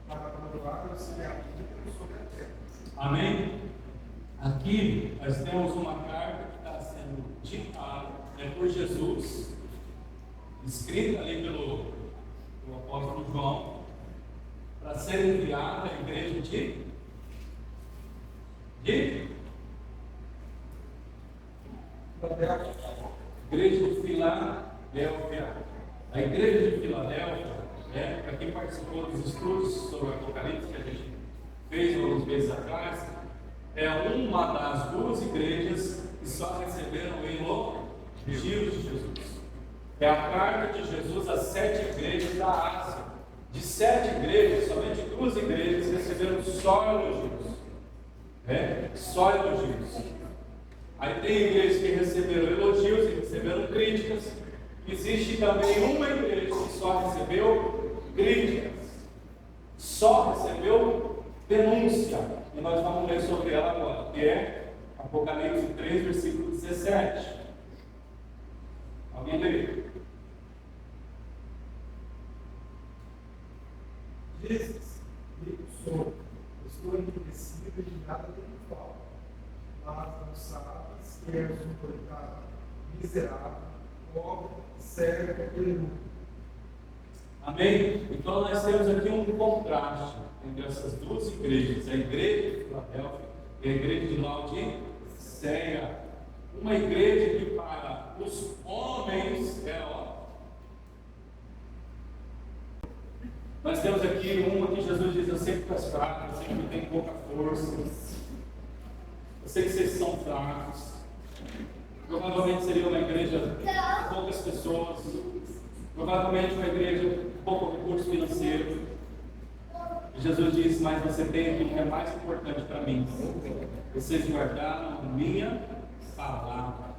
para provar os que habitam sobre a terra. Amém? Aqui nós temos uma carta que está sendo ditada por Jesus, escrita ali pelo apóstolo João, para ser enviada à igreja de igreja de Filadélfia. A igreja de Filadélfia, para quem participou dos estudos sobre o Apocalipse que a gente fez alguns meses atrás, é uma das duas igrejas que só receberam o elogio de Jesus. É a carta de Jesus às 7 igrejas da Ásia. De 7 igrejas, somente 2 igrejas receberam só elogios. Só elogios. Aí tem igrejas que receberam elogios e receberam críticas. Existe também uma igreja que só recebeu críticas. Só recebeu denúncia. E nós vamos ler sobre ela agora, que é Apocalipse 3, versículo 17. Alguém lê? Dizes, rico sou, estou enriquecido e nada tenho falta. Mas não sabes que és um coitado, miserável, pobre, cego e nu. Amém? Então nós temos aqui um contraste entre essas duas igrejas, a igreja de Filadélfia e a igreja de Laodiceia. Uma igreja que para os homens nós temos aqui uma que Jesus diz: eu sei que tu és fraco, eu sei que tu tem pouca força, eu sei que vocês são fracos. Provavelmente seria uma igreja de poucas pessoas, provavelmente uma igreja com pouco recurso financeiro. E Jesus diz: mas você tem aquilo que é mais importante para mim. Vocês guardaram a minha palavra.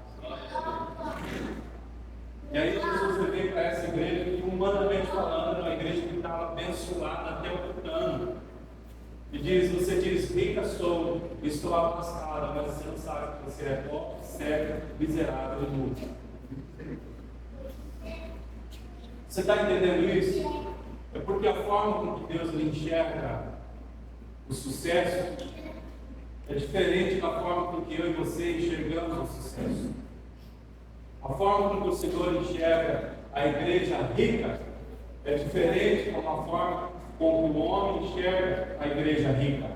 E aí Jesus veio para essa igreja que, humanamente falando, era uma igreja que estava abençoada até o tutano. E você diz: rica sou, estou abastada, mas você não sabe que você é pobre, cego, miserável e nu. Você está entendendo isso? É porque a forma com que Deus enxerga o sucesso é diferente da forma com que eu e você enxergamos o sucesso. A forma com que o Senhor enxerga a igreja rica é diferente da forma como o homem enxerga a igreja rica.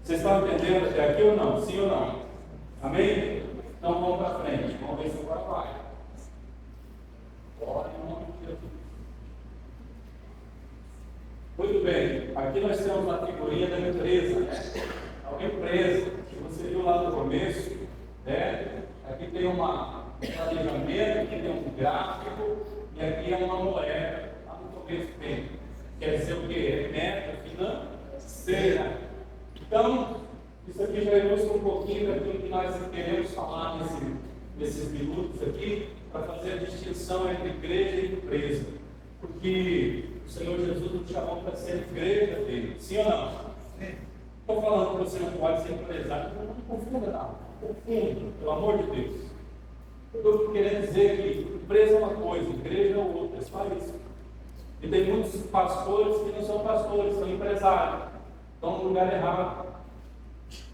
Vocês estão entendendo até aqui ou não? Sim ou não? Amém? Então vamos para frente. Vamos ver se agora vai. Glória em nome de Jesus. Muito bem. Aqui nós temos uma figurinha da empresa, né? A empresa que você viu lá no começo, né? Aqui tem um planejamento, aqui tem um gráfico e aqui é uma moeda. Lá no começo tem. Quer dizer o quê? Meta financeira. Então, isso aqui já ilustra um pouquinho daquilo que nós queremos falar nesses minutos aqui, para fazer a distinção entre igreja e empresa. Porque o Senhor Jesus nos chamou para ser igreja dele. Sim ou não? Sim. Estou falando que você não pode ser empresário, não confunda não. Confunda, pelo amor de Deus. Eu estou querendo dizer que empresa é uma coisa, igreja é outra, é só isso. E tem muitos pastores que não são pastores, são empresários. Estão no lugar errado.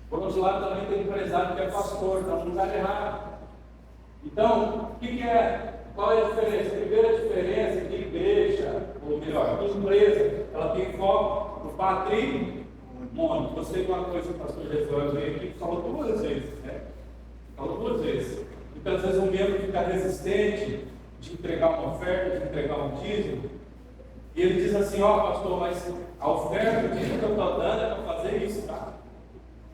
Por outro lado, também tem empresário que é pastor, está no lugar errado. Então, o que é? Qual é a diferença? A primeira diferença é que igreja, ou melhor, empresa, ela tem foco no patrimônio. Gostei de uma coisa que o pastor Jesus veio aqui e falou 2 vezes, né? Falou 2 vezes. Então, às vezes, um membro fica resistente de entregar uma oferta, de entregar um dízimo, e ele diz assim: ó, pastor, mas a oferta, o dízimo que eu estou dando é para fazer isso, tá?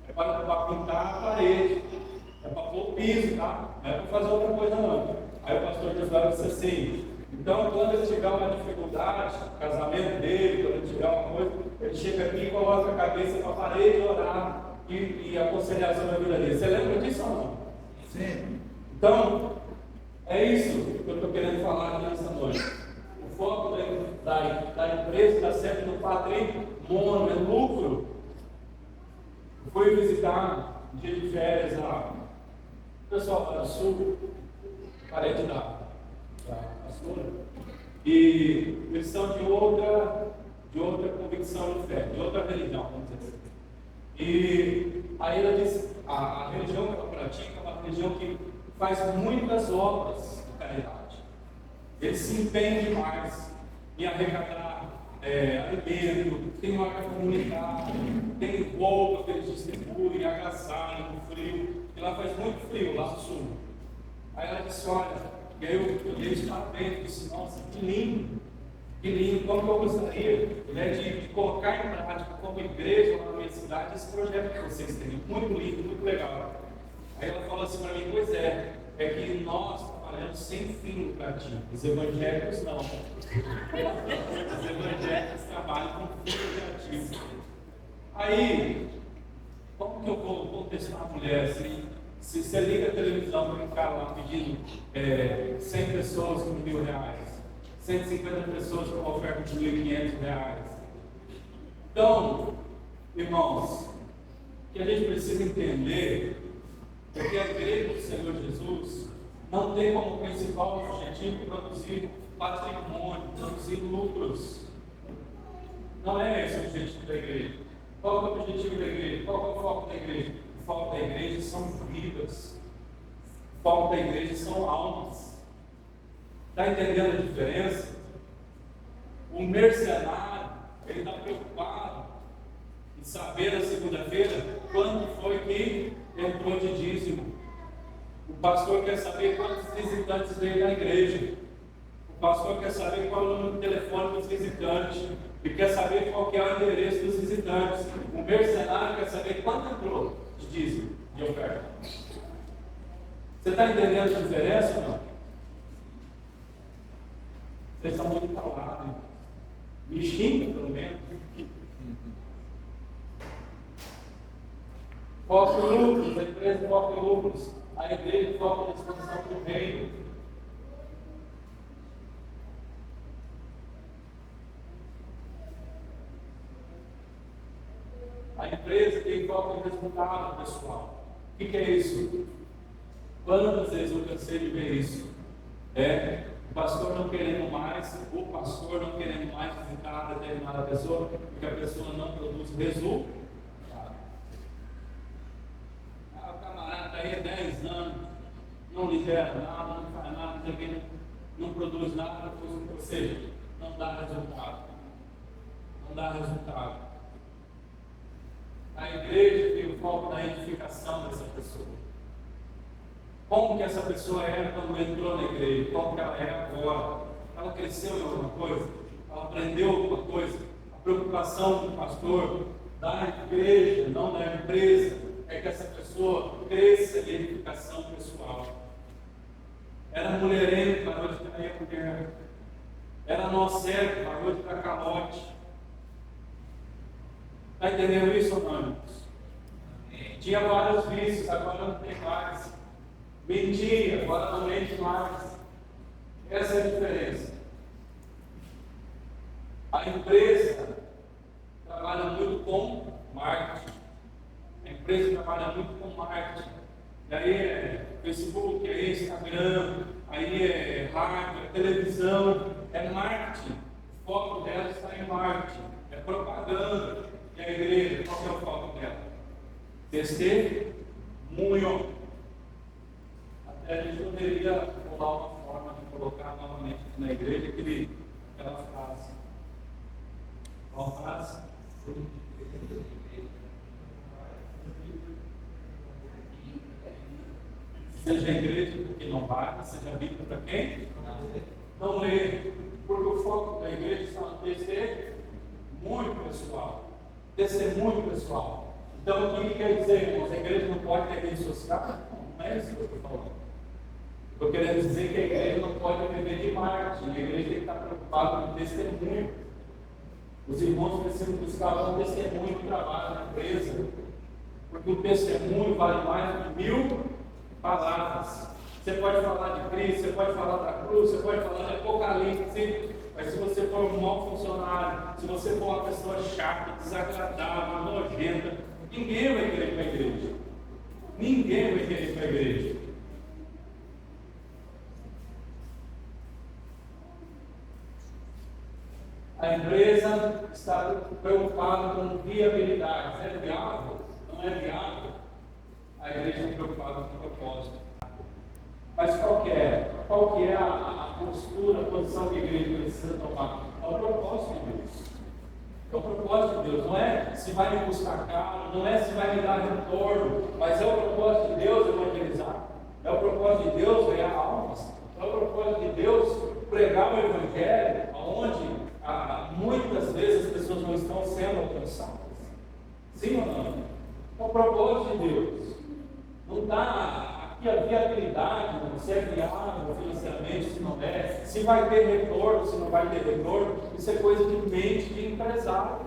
É para pintar a parede, é para pôr o piso, tá? Não é para fazer outra coisa, não. Aí o pastor Josué disse assim: então, quando ele tiver uma dificuldade, o casamento dele, quando ele tiver uma coisa, ele chega aqui e coloca a cabeça para a parede e orar. e aconselhar sobre a vida dele. Você lembra disso ou não? Sim. Então, é isso que eu estou querendo falar aqui nessa noite. O foco da empresa está sempre no patrimônio, é lucro. Eu fui visitar um dia de férias lá, o pessoal lá do sul, parente da pastora, e eles são de outra convicção de fé, de outra religião, vamos dizer assim. E aí ela disse, a religião que ela pratica é uma religião que faz muitas obras de caridade. Eles se empenham demais em arrecadar alimento, tem hora comunitária, tem roupa que eles distribuem, agasalho no frio, e lá faz muito frio, lá no sul. Aí ela disse, olha, eu dei os parabéns, disse, nossa, que lindo, como que eu gostaria, né, de colocar em prática como igreja lá na minha cidade esse projeto que vocês têm, muito lindo, muito legal. Aí ela falou assim para mim, pois é que nós trabalhamos sem fim lucrativo, os evangélicos não. Os evangélicos trabalham com fim lucrativo. Aí, como que eu vou contestar a mulher assim? Se você liga a televisão para um cara lá pedindo 100 pessoas com R$1.000, 150 pessoas com uma oferta de R$1.500. Então, irmãos, o que a gente precisa entender é que a igreja do Senhor Jesus não tem como principal objetivo produzir patrimônio, produzir lucros. Não é esse o objetivo da igreja. Qual é o objetivo da igreja? Qual é o foco da igreja? O foco da igreja são vidas. O foco da igreja são almas. Está entendendo a diferença? O mercenário, ele está preocupado em saber na segunda-feira quando foi que entrou de dízimo. O pastor quer saber quantos visitantes veio na igreja. O pastor quer saber qual é o número de telefone dos visitantes. E quer saber qual que é o endereço dos visitantes. O mercenário quer saber quanto entrou de dízimo, de oferta. Você está entendendo a diferença ou não? Vocês estão muito calados. Me xingam, pelo menos. Foco em lucros, a empresa foca em lucros. A igreja foca na expansão do reino. A empresa tem foco em resultado, pessoal. O que é isso? Quantas vezes eu cansei de ver isso? O pastor não querendo mais, o pastor não querendo mais visitar a determinada pessoa, porque a pessoa não produz resultado. O camarada está aí há 10 anos, não lidera nada, não faz nada, não produz nada, ou seja, não dá resultado. Não dá resultado. A igreja tem o foco na edificação dessa pessoa. Como que essa pessoa era quando entrou na igreja? Como que ela é agora? Ela cresceu em alguma coisa? Ela aprendeu alguma coisa? A preocupação do pastor, da igreja, não da empresa, é que essa pessoa cresça em edificação pessoal. Era mulherengo, parou de cair a mulher. Era nó cego, parou de dar calote. Está entendendo isso ou não, irmãos? Tinha vários vícios, agora não tem mais. Mentia, agora não mente mais. Essa é a diferença. A empresa trabalha muito com marketing. A empresa trabalha muito com marketing. E aí é Facebook, é Instagram, aí é rádio, é televisão, é marketing. O foco dela está em marketing, é propaganda. E a igreja, qual é o foco dela? Testemunho. Até a gente poderia rolar uma forma de colocar novamente na igreja aquela frase. Qual frase? Seja a igreja para quem não vai, seja a Bíblia para quem não lê. Porque o foco da igreja está no testemunho pessoal. Testemunho pessoal. Então, o que quer dizer, irmãos? A igreja não pode ter rede social? Não é isso que eu estou falando. Estou querendo dizer que a igreja não pode viver de marketing. A igreja tem que estar preocupada com o testemunho. Os irmãos precisam buscar um testemunho do trabalho na empresa. Porque um testemunho vale mais do que 1000 palavras. Você pode falar de Cristo, você pode falar da cruz, você pode falar de Apocalipse, mas se você for um mau funcionário, se você for uma pessoa chata, desagradável, nojenta, ninguém vai querer ir para a igreja. Ninguém vai querer ir para a igreja. A empresa está preocupada com viabilidade. É viável? Não é viável? A igreja está preocupada com o propósito. Mas qual que é a postura, a posição que a igreja precisa tomar? É o propósito de Deus. É o propósito de Deus. Não é se vai me custar caro, não é se vai me dar retorno, mas é o propósito de Deus evangelizar. É o propósito de Deus ganhar almas. É o propósito de Deus pregar o evangelho onde muitas vezes as pessoas não estão sendo alcançadas. Sim ou não? É o propósito de Deus. Não está aqui a viabilidade, se é viável financeiramente, se não é, se vai ter retorno, se não vai ter retorno. Isso é coisa de mente de empresário.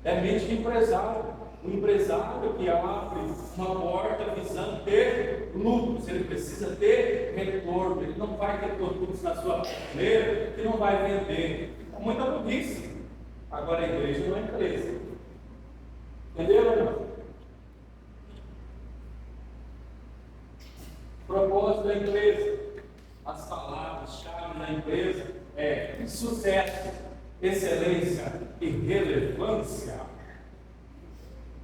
É mente de empresário. O empresário que abre uma porta visando ter lucros, ele precisa ter retorno, ele não vai ter produtos na sua prateleira que não vai vender. É muita burrice. Agora a igreja não é empresa. Entenderam, não? Propósito da empresa. As palavras-chave da empresa é sucesso, excelência e relevância.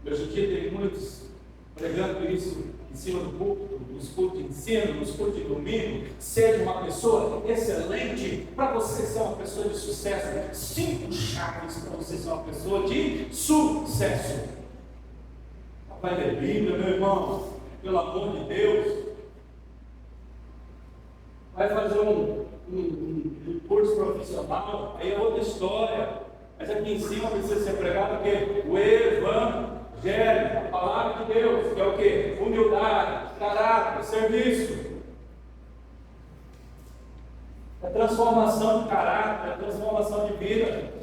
Hoje em dia tem muitos pregando isso em cima do púlpito, nos cultos de ensino, nos cultos de domingo. Seja uma pessoa excelente para você ser uma pessoa de sucesso. 5 chaves para você ser uma pessoa de sucesso. Vai ler Bíblia, meu irmão, pelo amor de Deus. Vai fazer um curso profissional, aí é outra história. Mas aqui em cima precisa ser pregado o quê? O Evangelho, a palavra de Deus, que é o quê? Humildade, caráter, serviço. É transformação de caráter, é transformação de vida.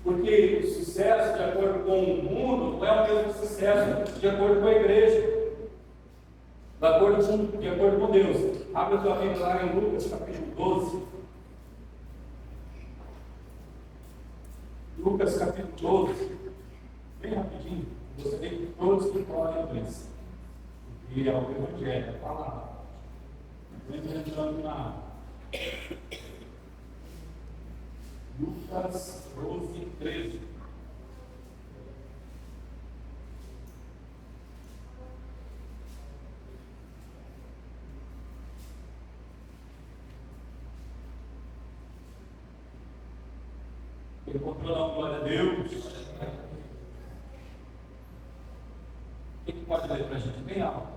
Porque o sucesso de acordo com o mundo não é o mesmo sucesso de acordo com a igreja. De acordo com Deus. Abre a sua Bíblia lá em Lucas capítulo 12. Lucas capítulo 12. Bem rapidinho. Gostaria que todos que falam inglês. E é o Evangelho, a palavra. Vamos entrando na Lucas 12, 13. Encontrou lá, glória a Deus. Quem pode ler para a gente bem alto?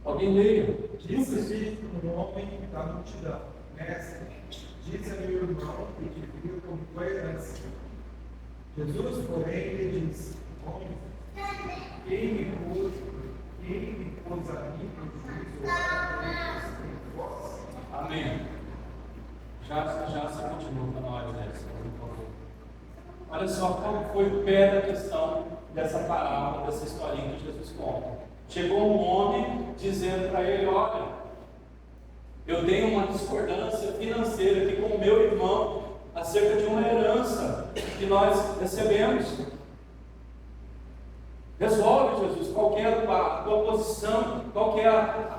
Alguém leia. Disse-lhe um homem da multidão: Mestre, diz a meu irmão que te viu como tua herança. Jesus, porém, lhe disse: Homem, quem me pôs a mim por juízo entre vós? Amém. Já se continua para nós, né? Por favor. Olha só qual foi o pé da questão dessa parábola, dessa historinha que Jesus conta. Chegou um homem dizendo para ele: olha, eu tenho uma discordância financeira aqui com o meu irmão acerca de uma herança que nós recebemos. Resolve, Jesus, qual é a tua posição, qual é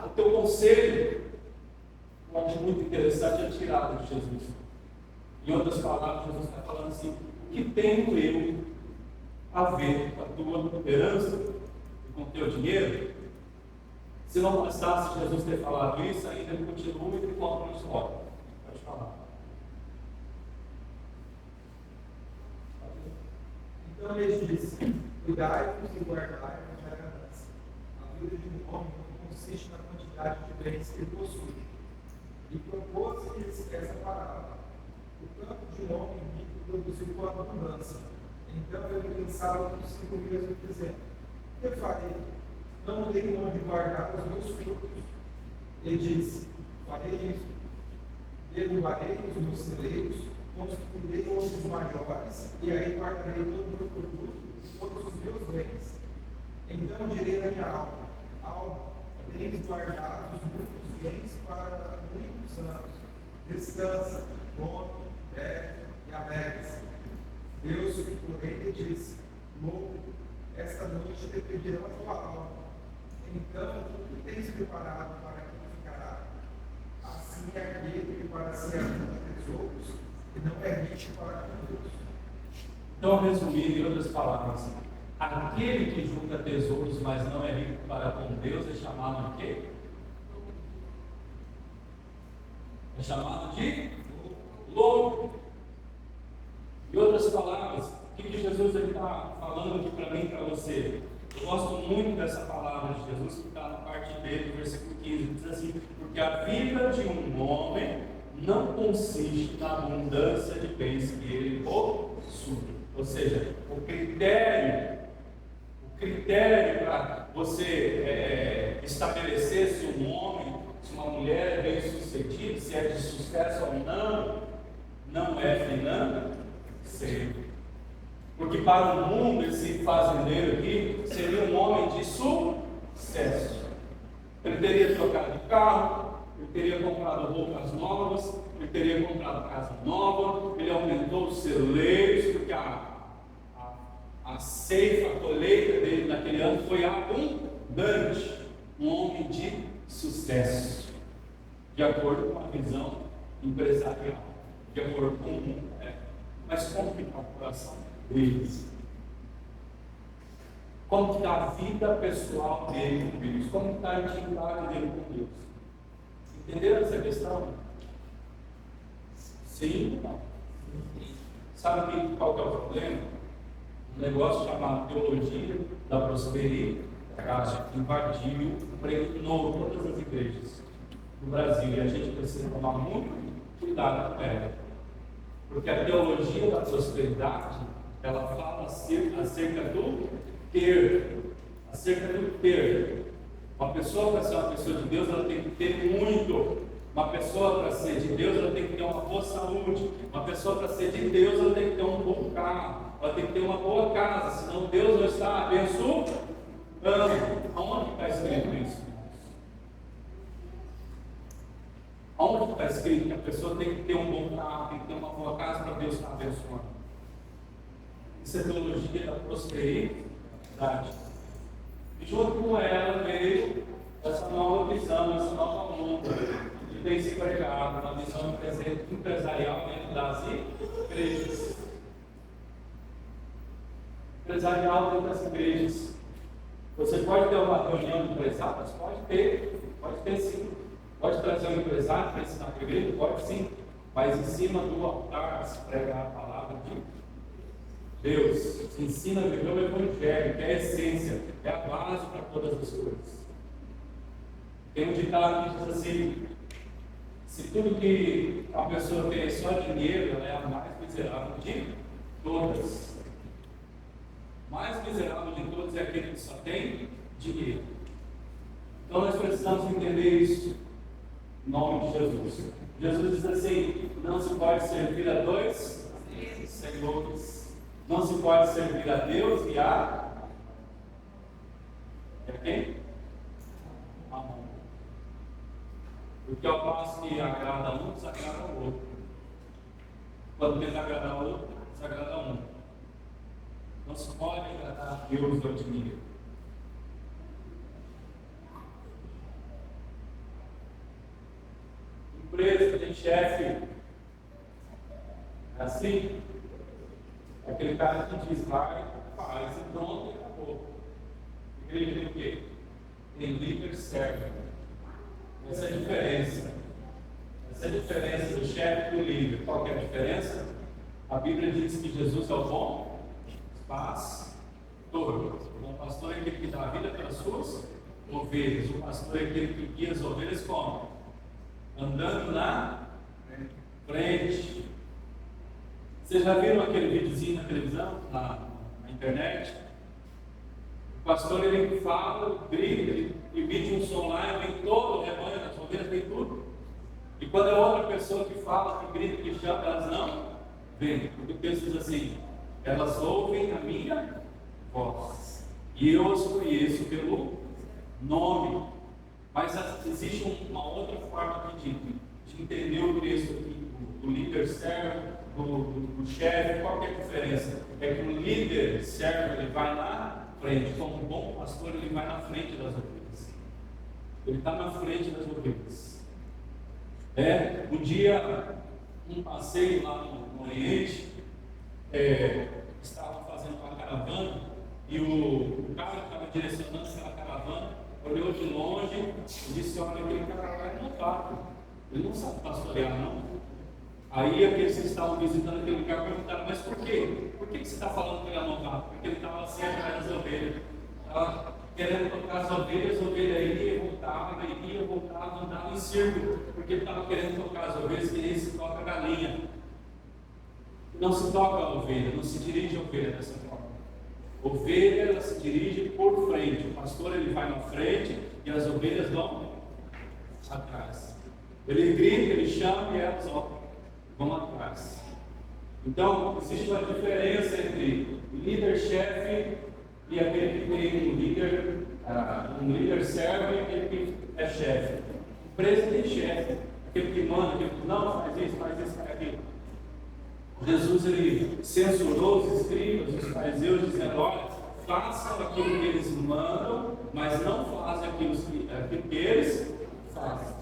o teu conselho. Eu acho muito interessante a tirada de Jesus. Em outras palavras, Jesus está falando assim: o que tenho eu a ver com a tua herança, com o teu dinheiro? Se não bastasse Jesus ter falado isso, ainda ele continua e conta uma história. Pode falar. Então ele disse: Cuidai-vos e guardai a ganância. A vida de um homem não consiste na quantidade de bens que ele possui. E propôs-lhes essa parábola: o campo de um homem rico produziu com abundância. Então ele pensava consigo mesmo, dizendo: O que farei? Não tenho onde guardar os meus frutos. Ele disse: Farei isso. derrubarei os meus celeiros, construirei outros maiores, e aí guardarei todo o meu produto, todos os meus bens. Então direi na minha alma, tens guardado muitos bens para muitos anos. Descansa, come, bebe e alegre-se. Deus, porém, lhe disse: louco, esta noite te pedirão a tua alma. Então, o que tens preparado para que ficará? Assim é aquele que para si ajunta tesouros, e não é rico para com Deus. Então, resumindo em outras palavras, aquele que junta tesouros, mas não é rico para com Deus, é chamado de quê? É chamado de louco. Em outras palavras, o que Jesus está falando aqui para mim e para você? Eu gosto muito dessa palavra de Jesus, que está na parte B do versículo 15, diz assim: porque a vida de um homem não consiste na abundância de bens que ele possui. Ou seja, o critério para você estabelecer se um homem, se uma mulher é bem sucedido, se é de sucesso ou não é financeiro. Porque para o mundo, esse fazendeiro aqui seria um homem de sucesso. Ele teria trocado de carro, ele teria comprado roupas novas, ele teria comprado casa nova, ele aumentou os celeiros, porque a ceifa, a colheita dele naquele ano foi abundante. Um homem de sucesso, de acordo com a visão empresarial, de acordo com o mundo. Mas como que está o coração deles? Como que está a vida pessoal dele com Deus? Como que está a intimidade dele com Deus? Entenderam essa questão? Sim ou não? Sabe qual que é o problema? Um negócio chamado teologia da prosperidade invadiu, impregnou todas as igrejas do Brasil, e a gente precisa tomar muito cuidado com ela. Porque a teologia da prosperidade, ela fala acerca do ter. Uma pessoa, para ser uma pessoa de Deus, ela tem que ter muito. Uma pessoa, para ser de Deus, ela tem que ter uma boa saúde. Uma pessoa, para ser de Deus, ela tem que ter um bom carro. Ela tem que ter uma boa casa, senão Deus não está abençoando. Aonde está escrito isso? Onde está escrito que a pessoa tem que ter um bom carro, tem que ter uma boa casa para Deus estar abençoando? Isso é teologia da prosperidade. E junto com ela veio essa nova visão, essa nova onda de tem se pregado, uma visão empresarial dentro das igrejas. Empresarial dentro das igrejas. Você pode ter uma reunião de empresários? Pode ter sim. Pode trazer um empresário para ensinar para a igreja? Pode sim. Mas em cima do altar se prega a palavra de Deus. Se ensina a viver o Evangelho, que é a essência, é a base para todas as coisas. Tem um ditado que diz assim: se tudo que a pessoa tem é só dinheiro, ela é a mais miserável de todas. O mais miserável de todos é aquele que só tem dinheiro. Então nós precisamos entender isso. Em nome de Jesus. Jesus diz assim: não se pode servir a dois senhores. Não se pode servir a Deus e a quem? A mão. Porque ao passo que agrada um, desagrada o outro. Quando tenta agradar o outro, desagrada um. Não se pode agradar a Deus do dinheiro. Empresa, tem chefe. É assim? Aquele cara que diz, vai, faz e pronto, e acabou. Igreja tem o quê? Tem líder serve. Essa é a diferença. Essa é a diferença do chefe e do líder. Qual que é a diferença? A Bíblia diz que Jesus é o bom pastor. O bom pastor é aquele que dá a vida pelas suas ovelhas. O pastor é aquele que guia as ovelhas como? Andando na frente. Vocês já viram aquele videozinho na televisão, na internet? O pastor ele fala, grita, ele emite um som lá, vem todo o rebanho das ovelhas, vem tudo. E quando é outra pessoa que fala, que grita, que chama, elas não vêm. Porque o texto diz assim: elas ouvem a minha voz, e eu as conheço pelo nome. Mas existe uma outra forma aqui de entender o texto aqui, do líder servo, do chefe. Qual que é a diferença? É que o líder servo, ele vai na frente, como um bom pastor, ele vai na frente das ovelhas. Ele está na frente das ovelhas. Um dia, um passeio lá no Oriente, estavam fazendo uma caravana, e o cara que estava direcionando aquela caravana olhou de longe e disse: olha, aquele cara lá é novato, ele não sabe pastorear não. Aí aqueles que estavam visitando aquele lugar perguntaram: mas por quê? Por que você está falando que ele é novato? Porque ele estava assim atrás das ovelhas, estava querendo tocar as ovelhas, a ovelha iria, voltava, andava em círculo, porque ele estava querendo tocar as ovelhas que nem se toca a galinha. Não se toca a ovelha, não se dirige a ovelha dessa forma. Ovelha, ela se dirige por frente. O pastor, ele vai na frente e as ovelhas vão atrás. Ele grita, ele chama e elas vão atrás. Então, existe uma diferença entre líder-chefe e aquele que tem um líder servo e aquele que é chefe. Empresa tem chefe, aquele que manda, aquele que não faz isso, faz aquilo. Jesus, ele censurou os escribas, os fariseus, dizendo: olha, façam aquilo que eles mandam, mas não fazem aquilo que eles fazem.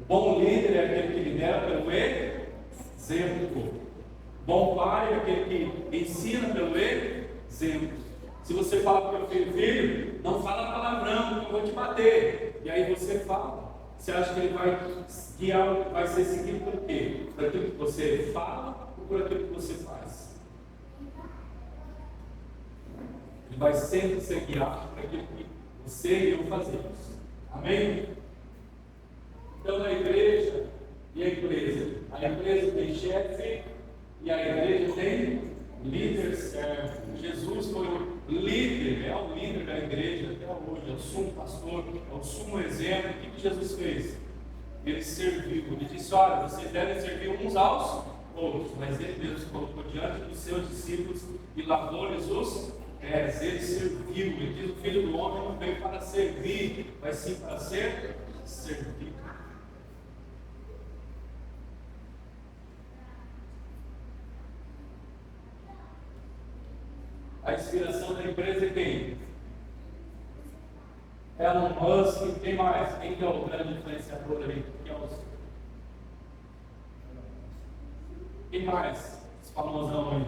O bom líder é aquele que lidera pelo exemplo. O bom pai é aquele que ensina pelo exemplo. Se você fala para o teu filho, não fala palavrão, que eu vou te bater. E aí você fala. Você acha que ele vai guiar, vai ser seguido por quê? Por aquilo que você fala ou por aquilo que você faz? Ele vai sempre ser guiado por aquilo que você e eu fazemos. Amém? Então, na igreja e a empresa tem chefe e a igreja tem líder servo. Jesus foi o líder, é o líder da igreja até hoje, é o sumo pastor, é o sumo exemplo. O que Jesus fez? Ele serviu. Ele disse: olha, vocês devem servir uns aos outros. Mas ele mesmo se colocou diante dos seus discípulos e lavou-lhes os pés. Ele serviu. Ele diz: o Filho do Homem não veio para servir, mas sim para ser servido. A inspiração da empresa é quem? Elon Musk, quem mais? Quem que é o grande influenciador ali? Quem mais? Os famosão aí.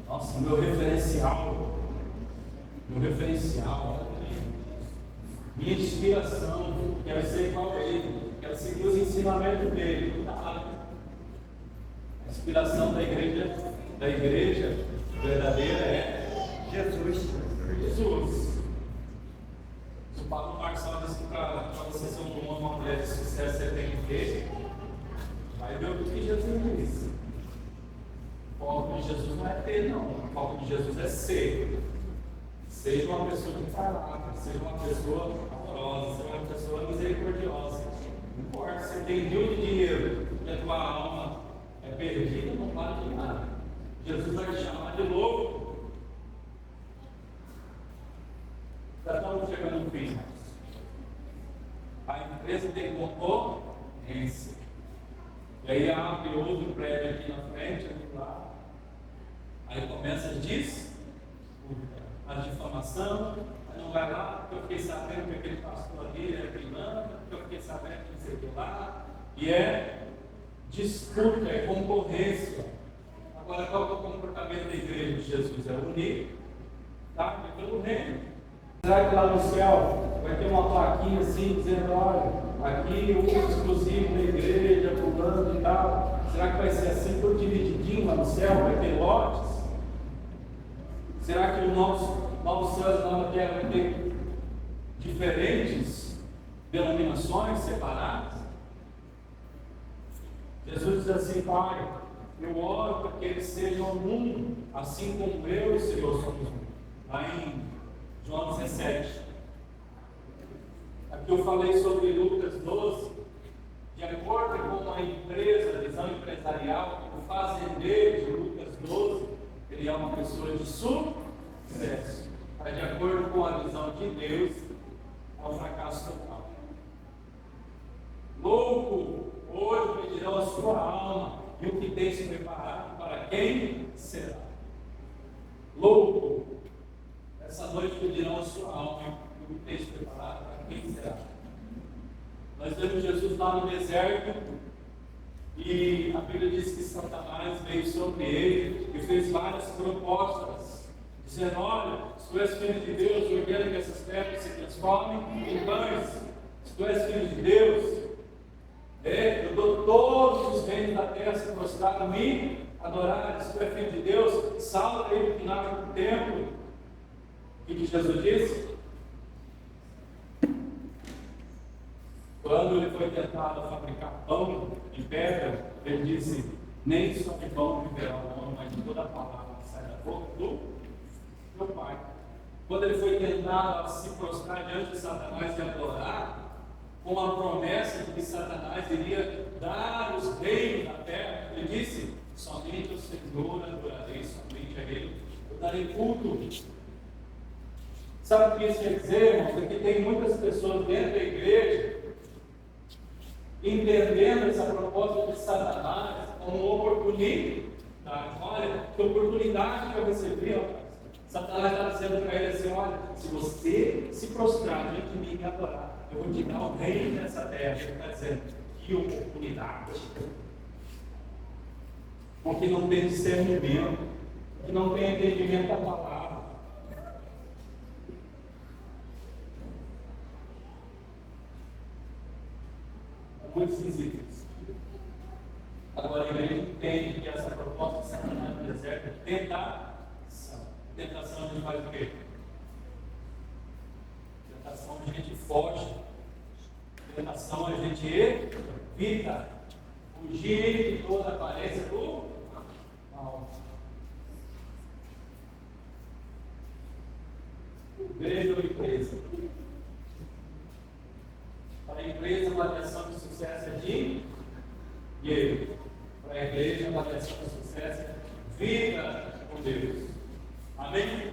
Nossa, meu referencial. Minha inspiração. Quero ser igual a ele. Quero seguir os ensinamentos dele. A inspiração da igreja verdadeira é Jesus. Se o Pablo Marçal disse que para você ser um homem, uma mulher de sucesso, você tem que ter, vai ver o que Jesus disse. O foco de Jesus não é ter, não. O foco de Jesus é ser. Seja uma pessoa que fala, seja uma pessoa amorosa, seja uma pessoa misericordiosa. Não importa se você tem de dinheiro e a tua alma é perdida, não vale de nada. Jesus vai te chamar de louco. Já estamos chegando no fim. A empresa tem concorrência. E aí abre outro prédio aqui na frente, aqui lá. Aí começa a disputa, a difamação. Aí não vai lá, porque eu fiquei sabendo que aquele pastor ali é pilantra, porque eu fiquei sabendo que não sei o que lá. E é disputa, é concorrência. Agora, qual é o comportamento da igreja de Jesus? É unir, tá? É pelo reino. Será que lá no céu vai ter uma plaquinha assim, dizendo: olha, aqui o uso exclusivo da igreja, pulando e tal? Será que vai ser assim, tudo divididinho lá no céu? Vai ter lotes? Será que o novo céu e nova terra vai ter diferentes denominações separadas? Jesus diz assim: Pai, eu oro para que eles sejam um, assim como eu e o Senhor somos um. Lá em João 17. Aqui eu falei sobre Lucas 12, De acordo com a empresa, a visão empresarial, o fazendeiro de Lucas 12, ele é uma pessoa de sucesso. Mas de acordo com a visão de Deus, é um fracasso total. Louco, hoje pedirão a sua alma, e o que tens preparado para quem será? Louco, essa noite pedirão a sua alma, e o que tens preparado para quem será? Nós vemos Jesus lá no deserto, e a Bíblia diz que Satanás veio sobre ele e fez várias propostas, dizendo: olha, se tu és filho de Deus, ordena que essas pedras se transformem em pães. Se tu és filho de Deus, eu dou todos os reinos da terra se prostraram a mim, adorar. Se tu és filho de Deus, salta aí no final do templo. O que Jesus disse? Quando ele foi tentado a fabricar pão de pedra, ele disse: nem só de pão viverá o homem, mas de toda a palavra que sai da boca do meu Pai. Quando ele foi tentado a se prostrar diante de Satanás e adorar, com a promessa de que Satanás iria dar os reinos da terra, ele disse: somente o Senhor adorarei, somente a Ele eu darei culto. Sabe o que isso quer dizer, irmãos? É que tem muitas pessoas dentro da igreja entendendo essa proposta de Satanás como oportunidade. Olha, que oportunidade que eu recebi, rapaz. Satanás está dizendo para ele assim: olha, se você se prostrar diante de mim e adorar, eu vou te dar o reino nessa terra. Ele está dizendo: que oportunidade. Porque não tem discernimento, porque não tem entendimento da palavra. Muito esquisito. Agora a igreja entende que essa proposta de Satanás no deserto é tentação. Tentação a gente faz o quê? Tentação a gente foge. Tentação a gente evita. Fugir de toda a aparência do mal. Igreja ou empresa? Para a empresa, a avaliação de sucesso é dinheiro. Para a igreja, a avaliação de sucesso é vida com Deus. Amém?